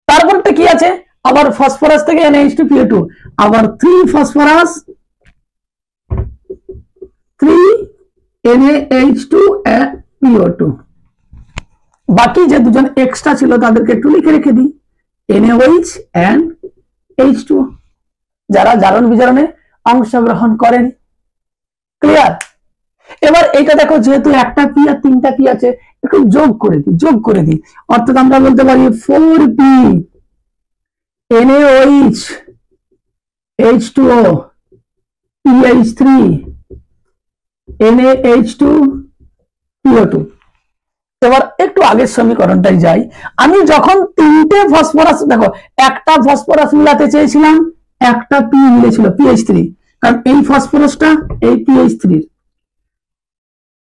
তারপরটা কি আছে? আবার ফসফরাস থেকে NaH2 PO2, আবার 3 ফসফরাস 3 NaH2 PO2। বাকি যে দুজন এক্সট্রা ছিল তাদেরকে একটু লিখে রেখে দিই, NaOH and H2, যারা জারণ বিজারণে অংশগ্রহণ করেন। ক্লিয়ার? এবার এটা দেখো, যেহেতু একটা পি আর 3টা পি আছে, একটু যোগ করে দিই, অর্থাৎ আমরা বলতে পারি 4p NaOH H2O PH3 NaH2 PO2। এবার একটু আগের সমীকরণটাই যাই। আমি যখন 3টে ফসফরাস, দেখো একটা ফসফরাস মিলাতে চেয়েছিলাম, একটা পি মিলেছিল PH3, কারণ এই ফসফরাসটা এই PH3,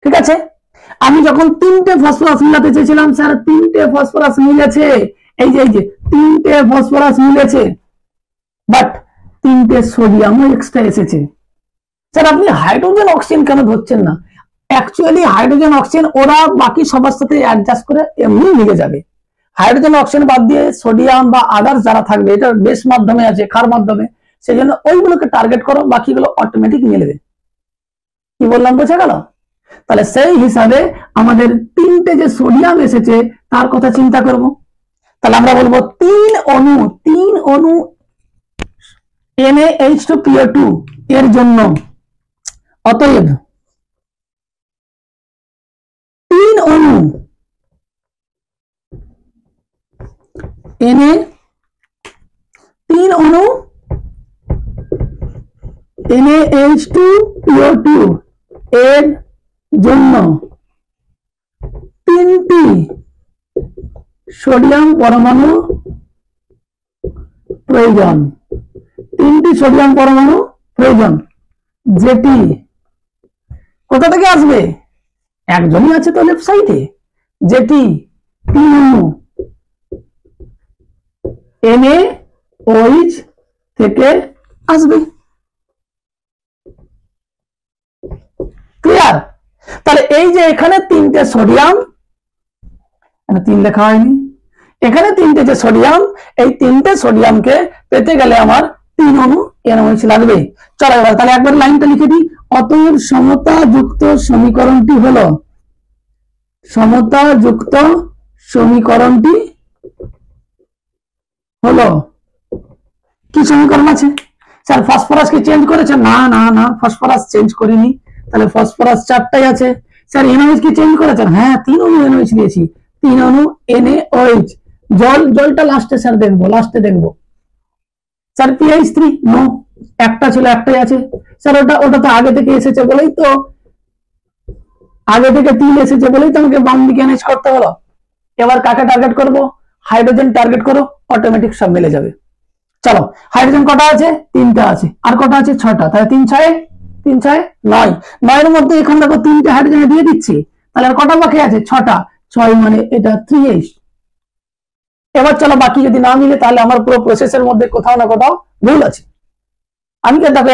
ঠিক আছে? আমি যখন 3টে ফসফরাস মিলাতে চেয়েছিলাম, স্যার 3টে ফসফরাস মিলেছে, এই যে 3টে ফসফরাস মিলেছে, বাট 3টে সোডিয়ামও এক্সট্রা এসেছে। স্যার আপনি হাইড্রোজেন অক্সিজেন কেন ধরছেন না? অ্যাকচুয়ালি হাইড্রোজেন অক্সিজেন ওরা বাকি সবার সাথে অ্যাডজাস্ট করে এমনি মিলে যাবে। হাইড্রোজেন অক্সিজেন বাদ দিয়ে সোডিয়াম বা আদার্স যারা থাকবে, এটা বেস মাধ্যমে আছে, ক্ষার মাধ্যমে, সেই জন্য ওইগুলোকে টার্গেট করো, বাকিগুলো অটোমেটিক মিলবে। কি বললাম বোঝা গেল? তাহলে সেই হিসাবে আমাদের 3টে যে সোডিয়াম এসেছে তার কথা চিন্তা করব। তাহলে আমরা বলবো 3 অণু NaH2 PO2 এর জন্য, অতএব 3 অণু NaH2 PO2 এর জন্য 3টি সোডিয়াম পরমাণু প্রয়োজন। 3টি সোডিয়াম পরমাণু প্রয়োজন, যেটি কোথা থেকে আসবে? একজনই আছে তো লেফট সাইডে, যেটি 3 অণু NaOH থেকে আসবে। ক্লিয়ার? তাহলে এই যে এখানে 3টে সোডিয়াম, 3 লেখা হয়নি, এখানে 3টে যে সোডিয়াম, এই 3টে সোডিয়ামকে পেতে গেলে আমার 3 অণু NaOH লাগবে। চলো এবার তাহলে একবার লাইনটা লিখে দিই। অতএব সমতাযুক্ত সমীকরণটি হলো, সমতাযুক্ত সমীকরণটি হলো, কি সমীকরণ আছে? স্যার ফসফরাস কি চেঞ্জ করেছে? না না না, ফসফরাস চেঞ্জ করিনি। তাহলে ফসফরাস 4টাই আছে। স্যার NaOH কি চেঞ্জ করেছেন? হ্যাঁ, 3 অণু NaOH দিয়েছি, 3 অণু NaOH। জলটা লাস্টে স্যার দেখবো, লাস্টে দেখবো। স্যার PH3 নো, একটা ছিল, একটাই আছে। স্যার ওটা তো আগে থেকে এসেছে বলেই তো, আগে থেকে 3 এসেছে বলেই তো আমাকে বাম দিকে NH করতে হলো। এবার কাকে টার্গেট করব? হাইড্রোজেন টার্গেট করো, অটোমেটিক সব মিলে যাবে। চলো, হাইড্রোজেন কটা আছে? 3টা আছে। আর কটা আছে? 6টা। তাহলে 3 6 9, 9 এর মধ্যে এখানে দেখো 3টে হাইড্রোজেন দিয়ে দিচ্ছি, তাহলে আর কটা বাকি আছে? 6টা। 6 মানে এটা 3H। এবার চলো, বাকি যদি না মিলে তাহলে আমার পুরো প্রসেসের মধ্যে কোথাও না কোথাও ভুল আছে। আমি দেখো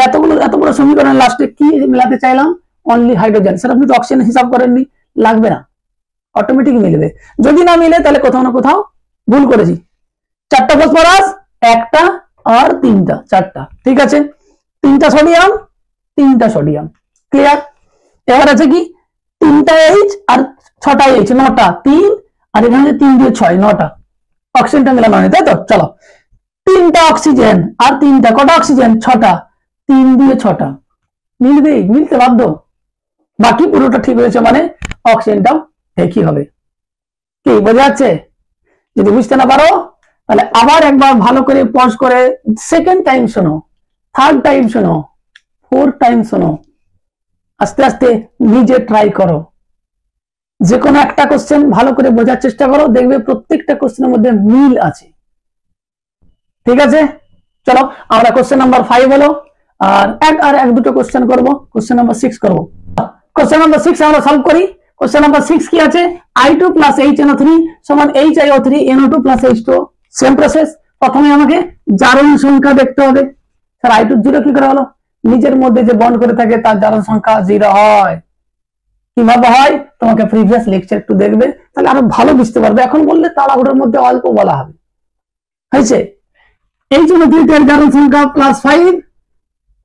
এত বড় সমীকরণের লাস্টে কি মেলাতে চাইলাম? Only hydrogen. স্যার আপনি তো অক্সিজেন হিসাব করেননি, লাগবে না, অটোমেটিক মিলবে। যদি না মিলে তাহলে কোথাও না কোথাও ভুল করেছি। 4টা ফসফরাস, একটা আর 3টা, 4টা, ঠিক আছে। তিনটা সোডিয়াম ক্লিয়ার। এবার আছে কি তিনটা এইচ আর ছটা এইচ, 9টা, 3 আর এখানে 3 দিয়ে 6, 9টা অক্সিজেনটা মিলানো হয়, তাই তো। চলো, তিনটা অক্সিজেন আর তিনটা, কটা অক্সিজেন? 6টা, 3 দিয়ে 6টা, মিলতে বাধ্য। বাকি পুরোটা ঠিক হয়েছে মানে অক্সিজেনটাও একই হবে। কি বোঝা যাচ্ছে? যদি বুঝতে না পারো তাহলে আবার একবার ভালো করে পজ করে সেকেন্ড টাইম শোনো, থার্ড টাইম শোনো, ফোর্থ টাইম শোনো, আস্তে আস্তে নিজে ট্রাই করো। যে কোনো একটা কোশ্চেন ভালো করে বোঝার চেষ্টা করো, দেখবে প্রত্যেকটা কোশ্চেনের মধ্যে মিল আছে। ঠিক আছে, চলো আমরা কোশ্চেন নাম্বার 5 হলো, আর এক দুটো কোশ্চেন করব, কোশ্চেন নাম্বার 6 করব। কোশ্চেন নাম্বার 6 আমরা সলভ করি। কোশ্চেন নাম্বার 6 কি আছে? I2 plus HNO3 সমান HiO3 NO2 plus H2O। Same process, প্রথমে আমাকে জারণ সংখ্যা দেখতে হবে। স্যার I2 0 কি করে হলো? নিজের মধ্যে যে বন্ড করে থাকে তার জারণ সংখ্যা 0 হয়। কিভাবে হয় তোমাকে প্রিভিয়াস লেকচার একটু দেখবে, তাহলে আরো ভালো বুঝতে পারবে। এখন বললে তাড়াহুড়োর মধ্যে অল্প বলা হবে। হয়েছে? HNO3 এর জারণ সংখ্যা +5,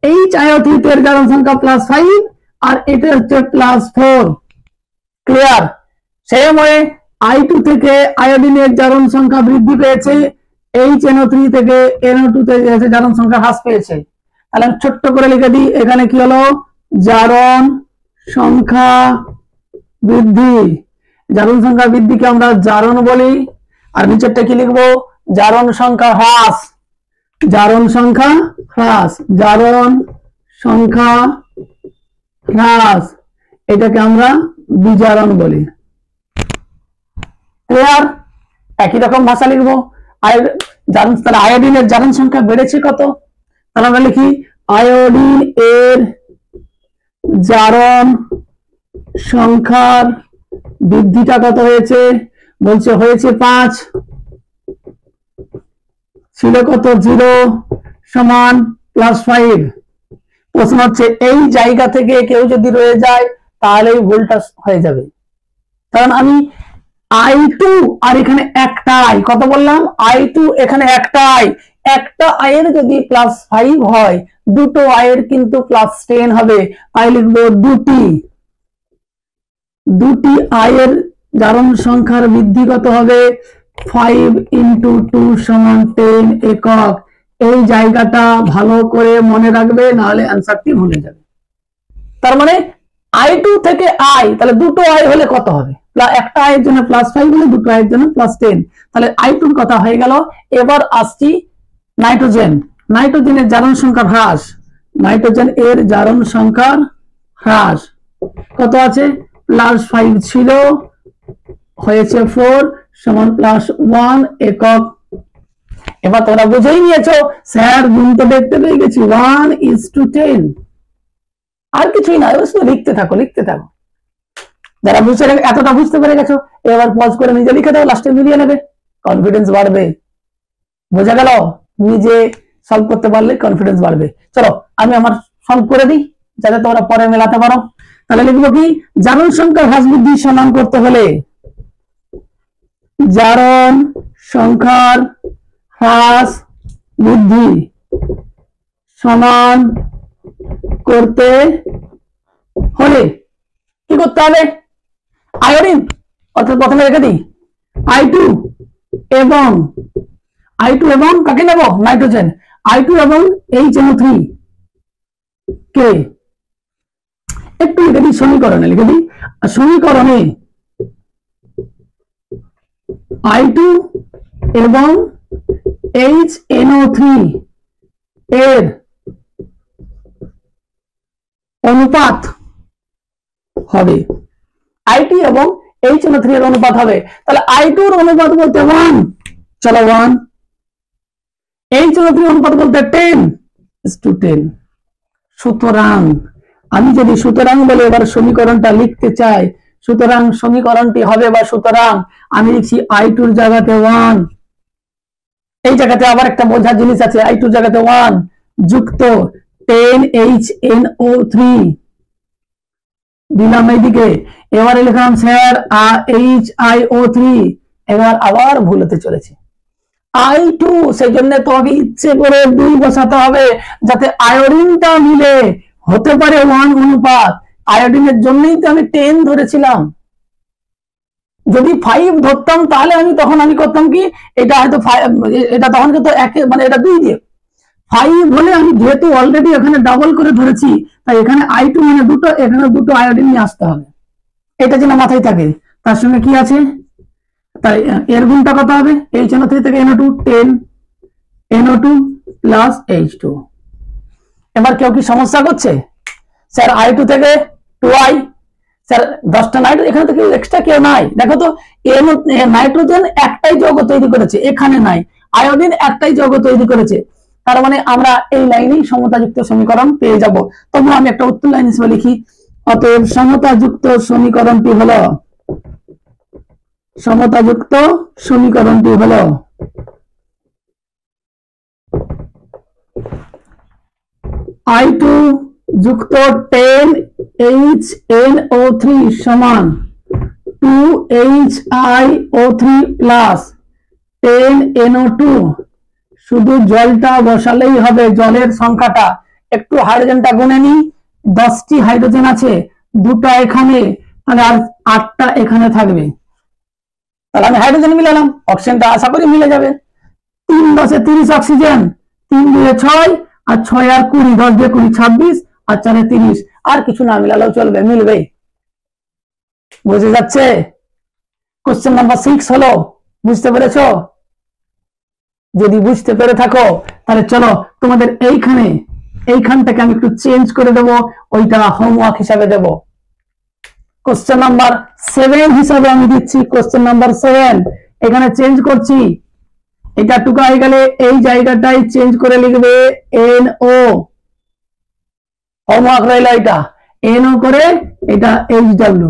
HiO3 এর জারণ সংখ্যা +5 আর এটা হচ্ছে +4। ক্লিয়ার? সেম ওয়ে I2 থেকে আয়োডিনের জারণ সংখ্যা বৃদ্ধি পেয়েছে, HNO3 থেকে NO2 তে জারণ সংখ্যা হ্রাস পেয়েছে। তাহলে আমি ছোট্ট করে লিখে দিই, এখানে কি হলো? জারণ সংখ্যা বৃদ্ধি। জারণ সংখ্যা বৃদ্ধিকে আমরা জারণ বলি। আর নিচেরটা কি লিখবো? জারণ সংখ্যা হ্রাস। জারণ সংখ্যা হ্রাস, জারণ সংখ্যা হ্রাস, এটাকে আমরা বিজারণ বলি। ক্লিয়ার? একই রকম ভাষা লিখবো। তাহলে আয়োডিনের জারণ সংখ্যা বেড়েছে কত? তাহলে আমরা লিখি আয়োডিন এর জারণ সংখ্যার বৃদ্ধিটা কত হয়েছে? বলছে হয়েছে 5, ছিল কত? 0 সমান +5। প্রশ্ন হচ্ছে এই জায়গা থেকে কেউ যদি রয়ে যায় তাহলে ভুলটা হয়ে যাবে, কারণ আমি I2 আর এখানে একটা I, কত বললাম? I2 এখানে একটা I এর যদি +5 হয়, দুটো I এর কিন্তু +10 হবে। তাই লিখবো দুটি I এর জারণ সংখ্যার বৃদ্ধি কত হবে? 5 × 2 = 10 একক। এই জায়গাটা ভালো করে মনে রাখবে, নাহলে অ্যান্সারটি ভুলে যাবে। তার মানে I2 থেকে I, তাহলে দুটো I হলে কত হবে? একটা I এর জন্য +5 হলে দুটো I এর জন্য +10, তাহলে I2 এর কথা হয়ে গেল। এবার আসছি নাইট্রোজেনের জারণ সংখ্যা হ্রাস। নাইট্রোজেন এর জারণ সংখ্যার হ্রাস কত আছে? +5 ছিল, হয়েছে 4 সমান +1 একক। এবার তোমরা বুঝেই নিয়েছো, স্যার গুণ তো দেখতে পেয়ে গেছি, 1:10। আর কিছুই না, শুধু লিখতে থাকো। যারা এতটা বুঝতে পেরে গেছো, এবার পজ করে নিজে লিখে দাও, লাস্টে মিলিয়ে নেবে, কনফিডেন্স বাড়বে। বোঝা গেল? নিজে সলভ করতে পারলে কনফিডেন্স বাড়বে। চলো আমি আমার সলভ করে দিই, যাতে তোমরা পরে মেলাতে পারো। তাহলে লিখবো কি? জারণ সংখ্যার হ্রাস বৃদ্ধি সমান করতে হলে জারণ সংখ্যার হ্রাস বৃদ্ধি সমান করতে হলে কি করতে হবে? আয়োডিন, অর্থাৎ প্রথমে রেখে দিই I2 এবং কাকে নেব? নাইট্রোজেন। I2 এবং HNO3 কে একটু লিখে দিই, সমীকরণে লিখে দিই। সমীকরণে I2 এবং HNO3 এর অনুপাত হবে। I2 এবং HNO3 এর অনুপাত হবে। তাহলে I2 এর অনুপাত বলতে 1, চলো 1। HNO3 অনুপাত বলতে 10:10। সুতরাং আমি যদি সুতরাং বলে এবার সমীকরণটা লিখতে চাই, সুতরাং সমীকরণটি হবে, বা সুতরাং আমি লিখছি I2 এর জায়গাতে 1। এই জায়গাতে আবার একটা বোঝার জিনিস আছে, I2 এর জায়গাতে 1 যুক্ত 10HNO3 দিলাম এইদিকে। এবারে লিখলাম স্যার HiO3। এবার আবার ভুল হতে চলেছে, I2, সেই জন্য তোমাকে ইচ্ছে করে 2 বসাতে হবে যাতে আয়োডিনটা মিলে হতে পারে 1 অনুপাত। আয়োডিনের জন্যই তো আমি 10 ধরেছিলাম। যদি 5 ধরতাম তাহলে তখন আমি করতাম কি, এটা হয়তো এটা তখন কিন্তু মানে এটা 2 দিয়ে 5 হলে আমি যেহেতু অলরেডি এখানে ডাবল করে ধরেছি, তাই এখানে I2 মানে দুটো, এখানে দুটো আয়োডিন নিয়ে আসতে হবে। এটা যেন মাথায় থাকে। তার সঙ্গে কি আছে, তাই এর গুণটা কত হবে, HNO3 থেকে NO2 10 NO2 প্লাস H2। এবার কেউ কি সমস্যা করছে, স্যার I2 থেকে 2I, স্যার 10টা নাইট্রোজেন, এখানে তো কেউ এক্সট্রা কেউ নাই। দেখো তো নাইট্রোজেন একটাই যৌগ তৈরি করেছে, এখানে নাই। আয়োডিন একটাই যৌগ তৈরি করেছে, তার মানে আমরা এই লাইনেই সমতাযুক্ত সমীকরণ পেয়ে যাব। তবু আমি একটা উত্তর লাইন হিসেবে লিখি, অতএব সমতাযুক্ত সমীকরণটি হলো, সমতাযুক্ত সমীকরণটি হলো I2 যুক্ত 10HNO3 সমান 2HIO3 প্লাস 10NO2। শুধু জলটা বসালেই হবে, জলের সংখ্যাটা একটু হাইড্রোজেনটা গুনে নি, 10টি হাইড্রোজেন আছে, 2টা এখানে আর 8টা এখানে থাকবে। তাহলে আমি হাইড্রোজেন মিলালাম, অক্সিজেনটা আশা করি মিলে যাবে। 3 10 30 অক্সিজেন, 3 2 6 আর 6 আর 20, 10 দিয়ে 20 26 আর 4 30। আর কিছু না মিলালেও চলবে, মিলবে। বুঝে যাচ্ছে? কোশ্চেন নাম্বার 6 হলো, বুঝতে পেরেছো? যদি বুঝতে পেরে থাকো তাহলে চলো তোমাদের এইখান থেকে আমি একটু চেঞ্জ করে দেব, ওইটা হোমওয়ার্ক হিসাবে দেব। কোশ্চেন নাম্বার 7 হিসাবে আমি দিচ্ছি। কোশ্চেন নাম্বার 7 এখানে চেঞ্জ করছি, এটা টুকা হয়ে গেলে এই জায়গাটাই চেঞ্জ করে লিখবে NO। হোমওয়ার্ক রইল এটা, NO করে এটা HW।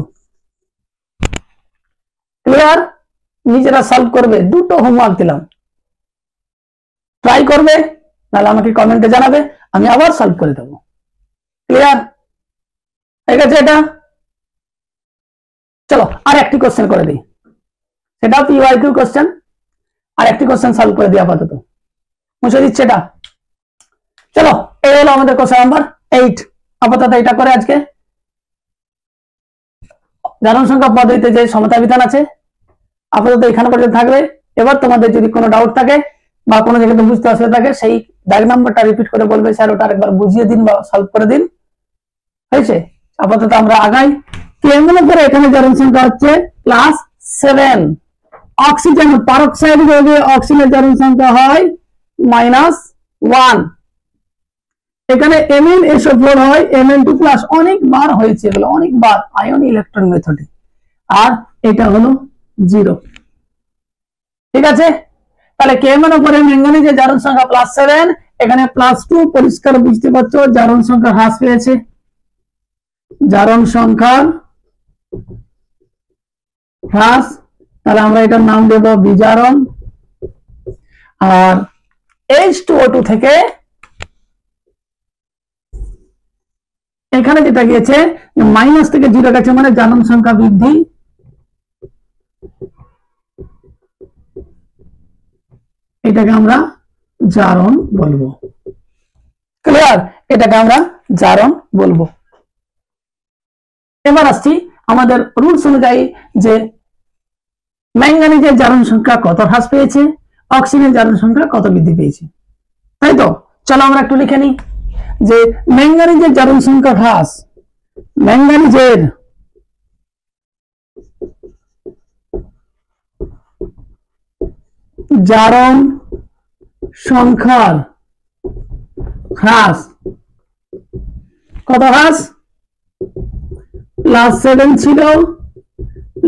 ক্লিয়ার? নিজেরা সলভ করবে, দুটো হোমওয়ার্ক দিলাম, ট্রাই করবে, নাহলে আমাকে কমেন্টে জানাবে, আমি আবার সলভ করে দেবো। ক্লিয়ার? ঠিক আছে? এটা চলো আর একটি কোশ্চেন করে দিই, সেটাও PYQ কোশ্চেন। আর একটি কোশ্চেন সলভ করে দিই আপাতত, মুছে দিচ্ছে এটা। চলো এই হলো আমাদের কোশ্চেন নাম্বার 8। আপাতত এটা করে আজকে জারণ সংখ্যা পদ্ধতিতে যে সমতা বিধান আছে আপাতত এখানে পর্যন্ত থাকবে। এবার তোমাদের যদি কোনো ডাউট থাকে বা কোনো জায়গাতে বুঝতে অসুবিধা থাকে, সেই ডায়গ্রাম নাম্বারটা রিপিট করে বলবে, স্যার ওটা আরেকবার বুঝিয়ে দিন বা সলভ করে দিন। হয়েছে? আপাতত আমরা আগাই। কেমন করে এখানে জারণ সংখ্যা হচ্ছে +7। অক্সিজেন পারক্সাইড যৌগে অক্সিজেনের জারণ সংখ্যা হয় -1। এখানে MnSO4 হয় Mn2+। অনেকবার হয়েছে এগুলো, অনেকবার আয়ন ইলেকট্রন মেথডে। আর এটা হলো 0। ঠিক আছে? তাহলে কেমন করে ম্যাঙ্গানিজের জারণ সংখ্যা +7, এখানে +2। পরিষ্কার বুঝতে পারছো, জারণ সংখ্যা হ্রাস পেয়েছে, জারণ সংখ্যা হ্রাস। তাহলে আমরা এটার নাম দেব বিজারণ। আর H2O2 থেকে এখানে যেটা গিয়েছে মাইনাস থেকে 0 গেছে, মানে জারণ সংখ্যা বৃদ্ধি। এটাকে আমরা জারণ বলবো। ক্লিয়ার? এটাকে আমরা জারণ বলবো। এবার আসছি আমাদের রুলস অনুযায়ী যে ম্যাঙ্গানিজের জারণ সংখ্যা কত হ্রাস পেয়েছে, অক্সিজেনের জারণ সংখ্যা কত বৃদ্ধি পেয়েছে। তাই তো? চলো আমরা একটু লিখে নিই যে ম্যাঙ্গানিজের জারণ সংখ্যা হ্রাস, ম্যাঙ্গানিজের জারণ সংখ্যার হ্রাস কত হ্রাস? +7 ছিল,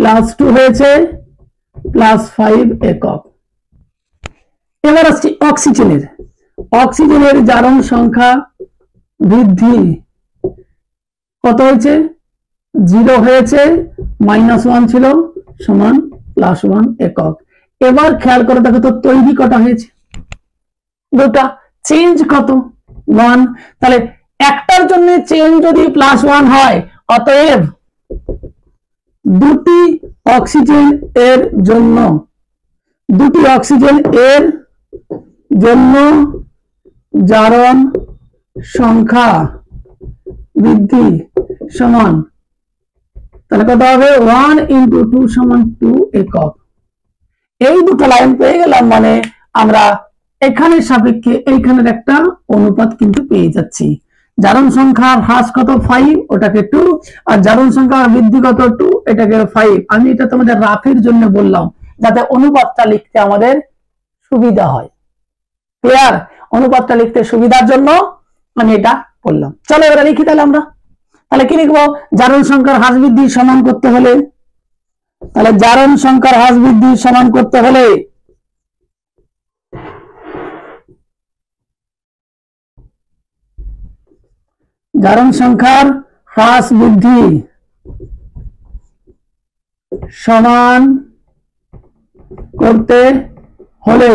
+2 হয়েছে, +5 একক। এবার আসছি অক্সিজেনের। অক্সিজেনের জারণ সংখ্যা বৃদ্ধি কত হয়েছে? 0 হয়েছে, -1 ছিল, সমান +1 একক। এবার খেয়াল করে দেখো তো তৈরি কটা হয়েছে? দুটা। চেঞ্জ কত? 1। তাহলে একটার জন্য চেঞ্জ যদি +1 হয়, অতএব দুটি অক্সিজেন এর জন্য, দুটি অক্সিজেন এর জন্য জারণ সংখ্যা বৃদ্ধি সমান, তাহলে কত হবে 1 × 2 = 2 একক। এই দুটো লাইন পেয়ে গেলাম, মানে আমরা এখানের সাপেক্ষে এইখানের একটা অনুপাত কিন্তু পেয়ে যাচ্ছি। জারণ সংখ্যার হ্রাস কত 5, ওটাকে 2, আর জারণ সংখ্যার বৃদ্ধি কত 2, এটাকে 5। আমি এটা তোমাদের রাফের জন্য বললাম, যাতে অনুপাতটা লিখতে আমাদের সুবিধা হয়। ক্লিয়ার? অনুপাতটা লিখতে সুবিধার জন্য আমি এটা বললাম। চলো এবার লিখি তাহলে আমরা। তাহলে কি লিখবো? জারণ সংখ্যার হ্রাস বৃদ্ধি সমান করতে হলে, তাহলে জারণ সংখ্যার হ্রাস বৃদ্ধি সমান করতে হলে জারণ সংখ্যার হ্রাস বৃদ্ধি সমান করতে হলে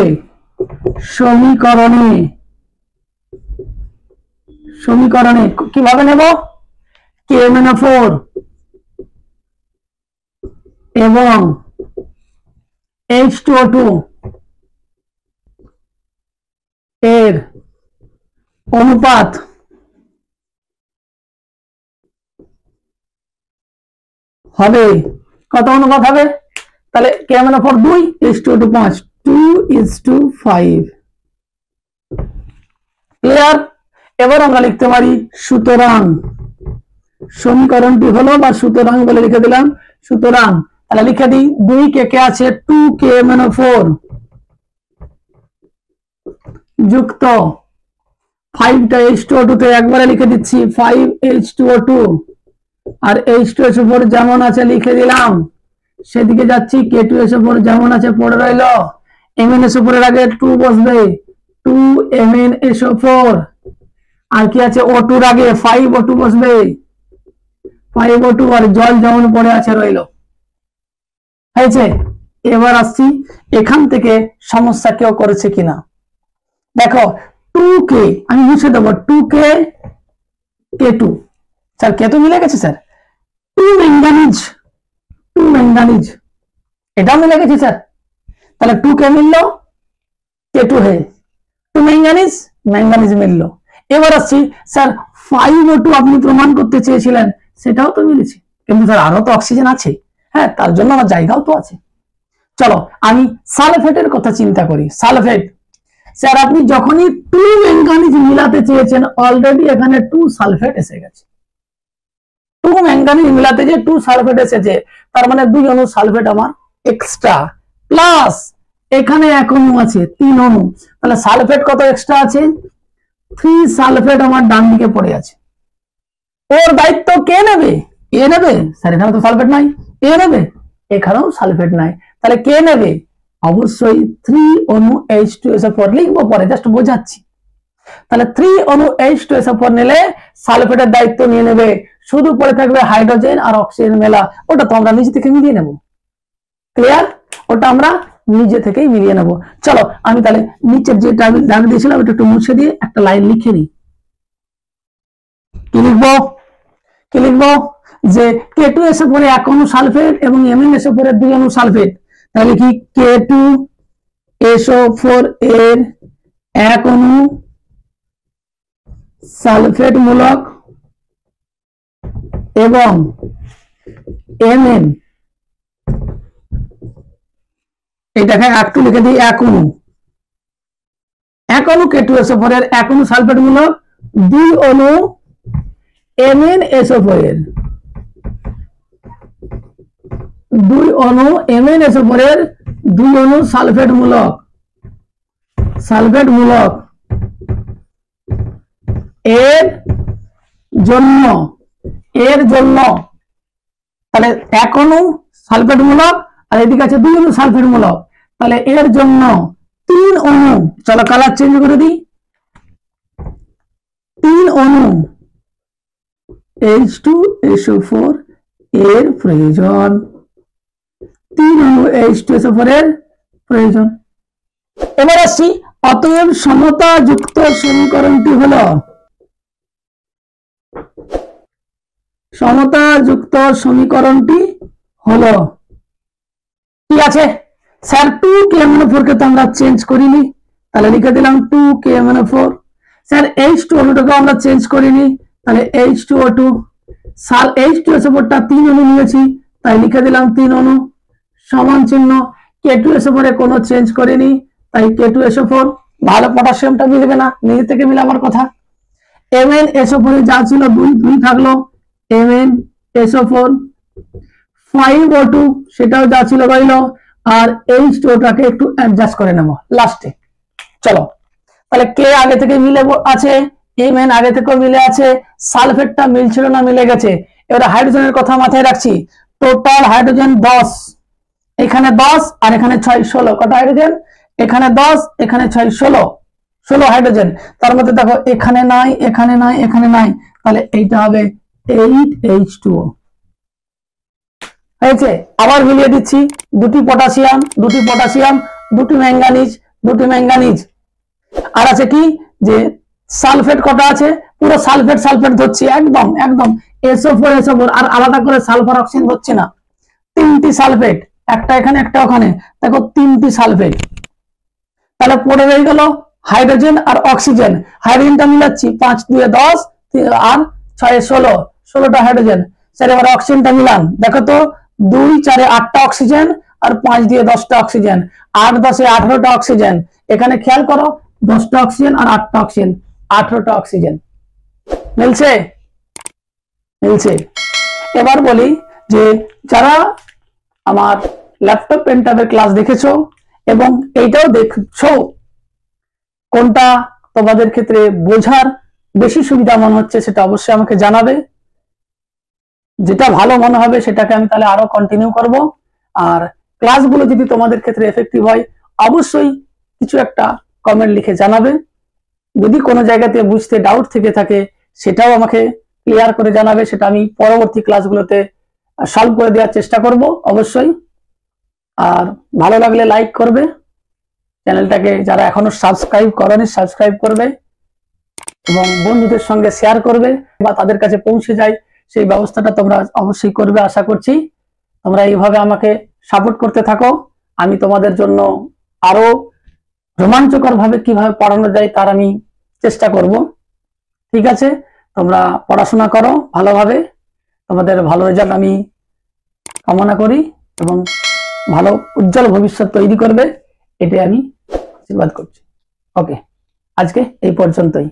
সমীকরণে কিভাবে নেব? K-4 এবং H2O2 এর অনুপাত হবে, কত অনুপাত হবে? তাহলে K-4 2, H2O2 5, 2:5। ক্লিয়ার? এবার আমরা লিখতে পারি সুতরাং, সমীকরণটি হলো, বা সুতরাং বলে লিখে দিলাম। সুতরাং তাহলে লিখে দিই, 2 কে আছে 2K-4 যুক্ত 5টা H2O2 তে একবারে লিখে দিচ্ছি 5H2O2, আর H2SO4 যেমন আছে লিখে দিলাম। সেদিকে যাচ্ছি, K2SO4 যেমন আছে পড়ে রইল। MnSO4 এর আগে 2 বসবে, 2MnSO4। আর কি আছে? O2 এর আগে 5O2 বসবে, 5O2, আর জল যেমন পড়ে আছে রইল। হয়েছে? এবার আসছি এখান থেকে সমস্যা কেউ করেছে কিনা দেখো। 2K আমি মুছে দেবো, 2K K2, স্যার K2 মিলে গেছে স্যার। 2 ম্যাঙ্গানিজ এটাও মিলে গেছে স্যার। তাহলে 2K মিললো, K2 হয়ে 2 ম্যাঙ্গানিজ মিললো। এবার আসছি স্যার 5O2 আপনি প্রমাণ করতে চেয়েছিলেন, সেটাও তো মিলেছে, কিন্তু স্যার আরো তো অক্সিজেন আছে। হ্যাঁ, তার জন্য আমার জায়গাও তো আছে। চলো আমি সালফেটের কথা চিন্তা করি। সালফেট, স্যার আপনি যখনই 2 ম্যাঙ্গানিজ মিলাতে চেয়েছেন, অলরেডি এখানে 2 সালফেট এসে গেছে। 2 ম্যাঙ্গানিজ মিলাতে যে 2 সালফেট এসেছে, তার মানে 2 অণু সালফেট আমার এক্সট্রা, প্লাস এখানে 1 অণু আছে, 3 অণু। তাহলে সালফেট কত এক্সট্রা আছে? 3 সালফেট আমার ডান দিকে পড়ে আছে। ওর দায়িত্ব কে নেবে? এ নেবে। স্যার এখানে তো সালফেট নাই, এ নেবে। এখানেও সালফেট নাই, তাহলে কে নেবে? অবশ্যই 3 অণু H2SO4 লিখবো পরে, জাস্ট বোঝাচ্ছি। তাহলে 3 অণু H2SO4 নিলে সালফেটের দায়িত্ব নিয়ে নেবে, শুধু পড়ে থাকবে হাইড্রোজেন আর অক্সিজেন মেলা। ওটা তো আমরা নিজে থেকে মিলিয়ে নেব। ক্লিয়ার? ওটা আমরা নিজে থেকেই মিলিয়ে নেব। চলো আমি তাহলে নিচের যে দাগ দিয়েছিলাম এটা একটু মুছে দিয়ে একটা লাইন লিখে নিই। কি লিখবো? যে K2SO4 1 অণু সালফেট এবং MnSO4 2 অণু সালফেট। তাহলে কি K2SO4 এর 1 অণু সালফেট মূলক এবং Mn, এটাকে একটু লিখে দিই, 1 অণু K2SO4 এর 1 অণু সালফেট মূলক, 2 অণু MnSO4 এর, 2 অণু MnSO4 এর 2 অণু সালফেট মূলক এর জন্য তাহলে 1 অণু সালফেট মূলক, আর এদিকে আছে 2 অণু সালফেট মূলক। তাহলে এর জন্য 3 অণু, চলো কালার চেঞ্জ করে দিই, 3 অণু H2SO4 এর প্রয়োজন, 3 অণু H2SO4 এর প্রয়োজন। এবার আসছি, অতএব সমতাযুক্ত সমীকরণটি হলো, কি আছে স্যার? 2K-4 কে তো আমরা চেঞ্জ করিনি, তাহলে লিখে দিলাম 2KMnO4। স্যার H2O2 আমরা চেঞ্জ করিনি, তাহলে H2O2 সাল H2SO4টা 3 অণু নিয়েছি, তাই লিখে দিলাম 3 অণু সমান চিহ্ন। K2SO4 এ কোনো চেঞ্জ করিনি, তাই K2SO4। ভালো, পটাশিয়ামটা মিলবে না, নিজে থেকে মিলাবার কথা। MnSO4 এ যা ছিল 2 থাকলো, MnSO4 5O2 সেটাও যা ছিল রইলো, আর H2টাকে একটু অ্যাডজাস্ট করে নেব লাস্টে। চলো, তাহলে কে আগে থেকে মিলে আছে, Mn আগে থেকে মিলে আছে, সালফেটটা মিলছিল না, মিলে গেছে। এবার হাইড্রোজেনের কথা মাথায় রাখছি, টোটাল হাইড্রোজেন 10, এখানে 10 আর এখানে 6, 16। কত হাইড্রোজেন? এখানে 10, এখানে 6, 16 হাইড্রোজেন। তার মধ্যে দেখো এখানে নাই, এখানে নাই, এখানে নাই, তাহলে এইটা হবে 8H2O হয়েছে। আবার মিলিয়ে দিচ্ছি, দুটি পটাশিয়াম, দুটি ম্যাঙ্গানিজ, আর আছে কি যে সালফেট কটা আছে, পুরো সালফেট ধরছি, একদম SO4 আর আলাদা করে সালফার অক্সিজেন ধরছি না। 3টি সালফেট, একটা এখানে একটা ওখানে, দেখো 3টি সালফেট। তাহলে পড়ে রয়ে গেল হাইড্রোজেন আর অক্সিজেন। হাইড্রোজেনটা মিলাচ্ছি, 5 2 10 আর 6 16, 16টা হাইড্রোজেন। স্যার এবার অক্সিজেনটা মিলান, দেখো তো 2 4 8টা অক্সিজেন আর 5 দিয়ে 10টা অক্সিজেন, 8 10 18টা অক্সিজেন। এখানে খেয়াল করো, 10টা অক্সিজেন আর 8টা অক্সিজেন, 18টা অক্সিজেন। মিলছে? এবার বলি যে যারা আমার ল্যাপটপ পেনট্যাবের ক্লাস দেখেছো এবং এইটাও দেখছো, কোনটা তোমাদের ক্ষেত্রে বোঝার বেশি সুবিধা মনে হচ্ছে সেটা অবশ্যই আমাকে জানাবে। যেটা ভালো মনে হবে সেটাকে আমি তাহলে আরো কন্টিনিউ করব। আর ক্লাসগুলো যদি তোমাদের ক্ষেত্রে এফেক্টিভ হয় অবশ্যই কিছু একটা কমেন্ট লিখে জানাবে। যদি কোনো জায়গাতে বুঝতে ডাউট থেকে থাকে সেটাও আমাকে ক্লিয়ার করে জানাবে, সেটা আমি পরবর্তী ক্লাসগুলোতে সলভ করে দেওয়ার চেষ্টা করব অবশ্যই। আর ভালো লাগলে লাইক করবে, চ্যানেলটাকে যারা এখনো সাবস্ক্রাইব করেনি সাবস্ক্রাইব করবে, এবং বন্ধুদের সঙ্গে শেয়ার করবে বা তাদের কাছে পৌঁছে যায় সেই ব্যবস্থাটা তোমরা অবশ্যই করবে। আশা করছি তোমরা এইভাবে আমাকে সাপোর্ট করতে থাকো। আমি তোমাদের জন্য আরো রোমাঞ্চকর ভাবে কিভাবে পড়ানো যায় তার আমি চেষ্টা করব। ঠিক আছে, তোমরা পড়াশোনা করো ভালোভাবে, তোমাদের ভালো রেজাল্ট আমি কামনা করি এবং ভালো উজ্জ্বল ভবিষ্যৎ তৈরি করবে, এটাই আমি আশীর্বাদ করছি। ওকে, আজকে এই পর্যন্তই।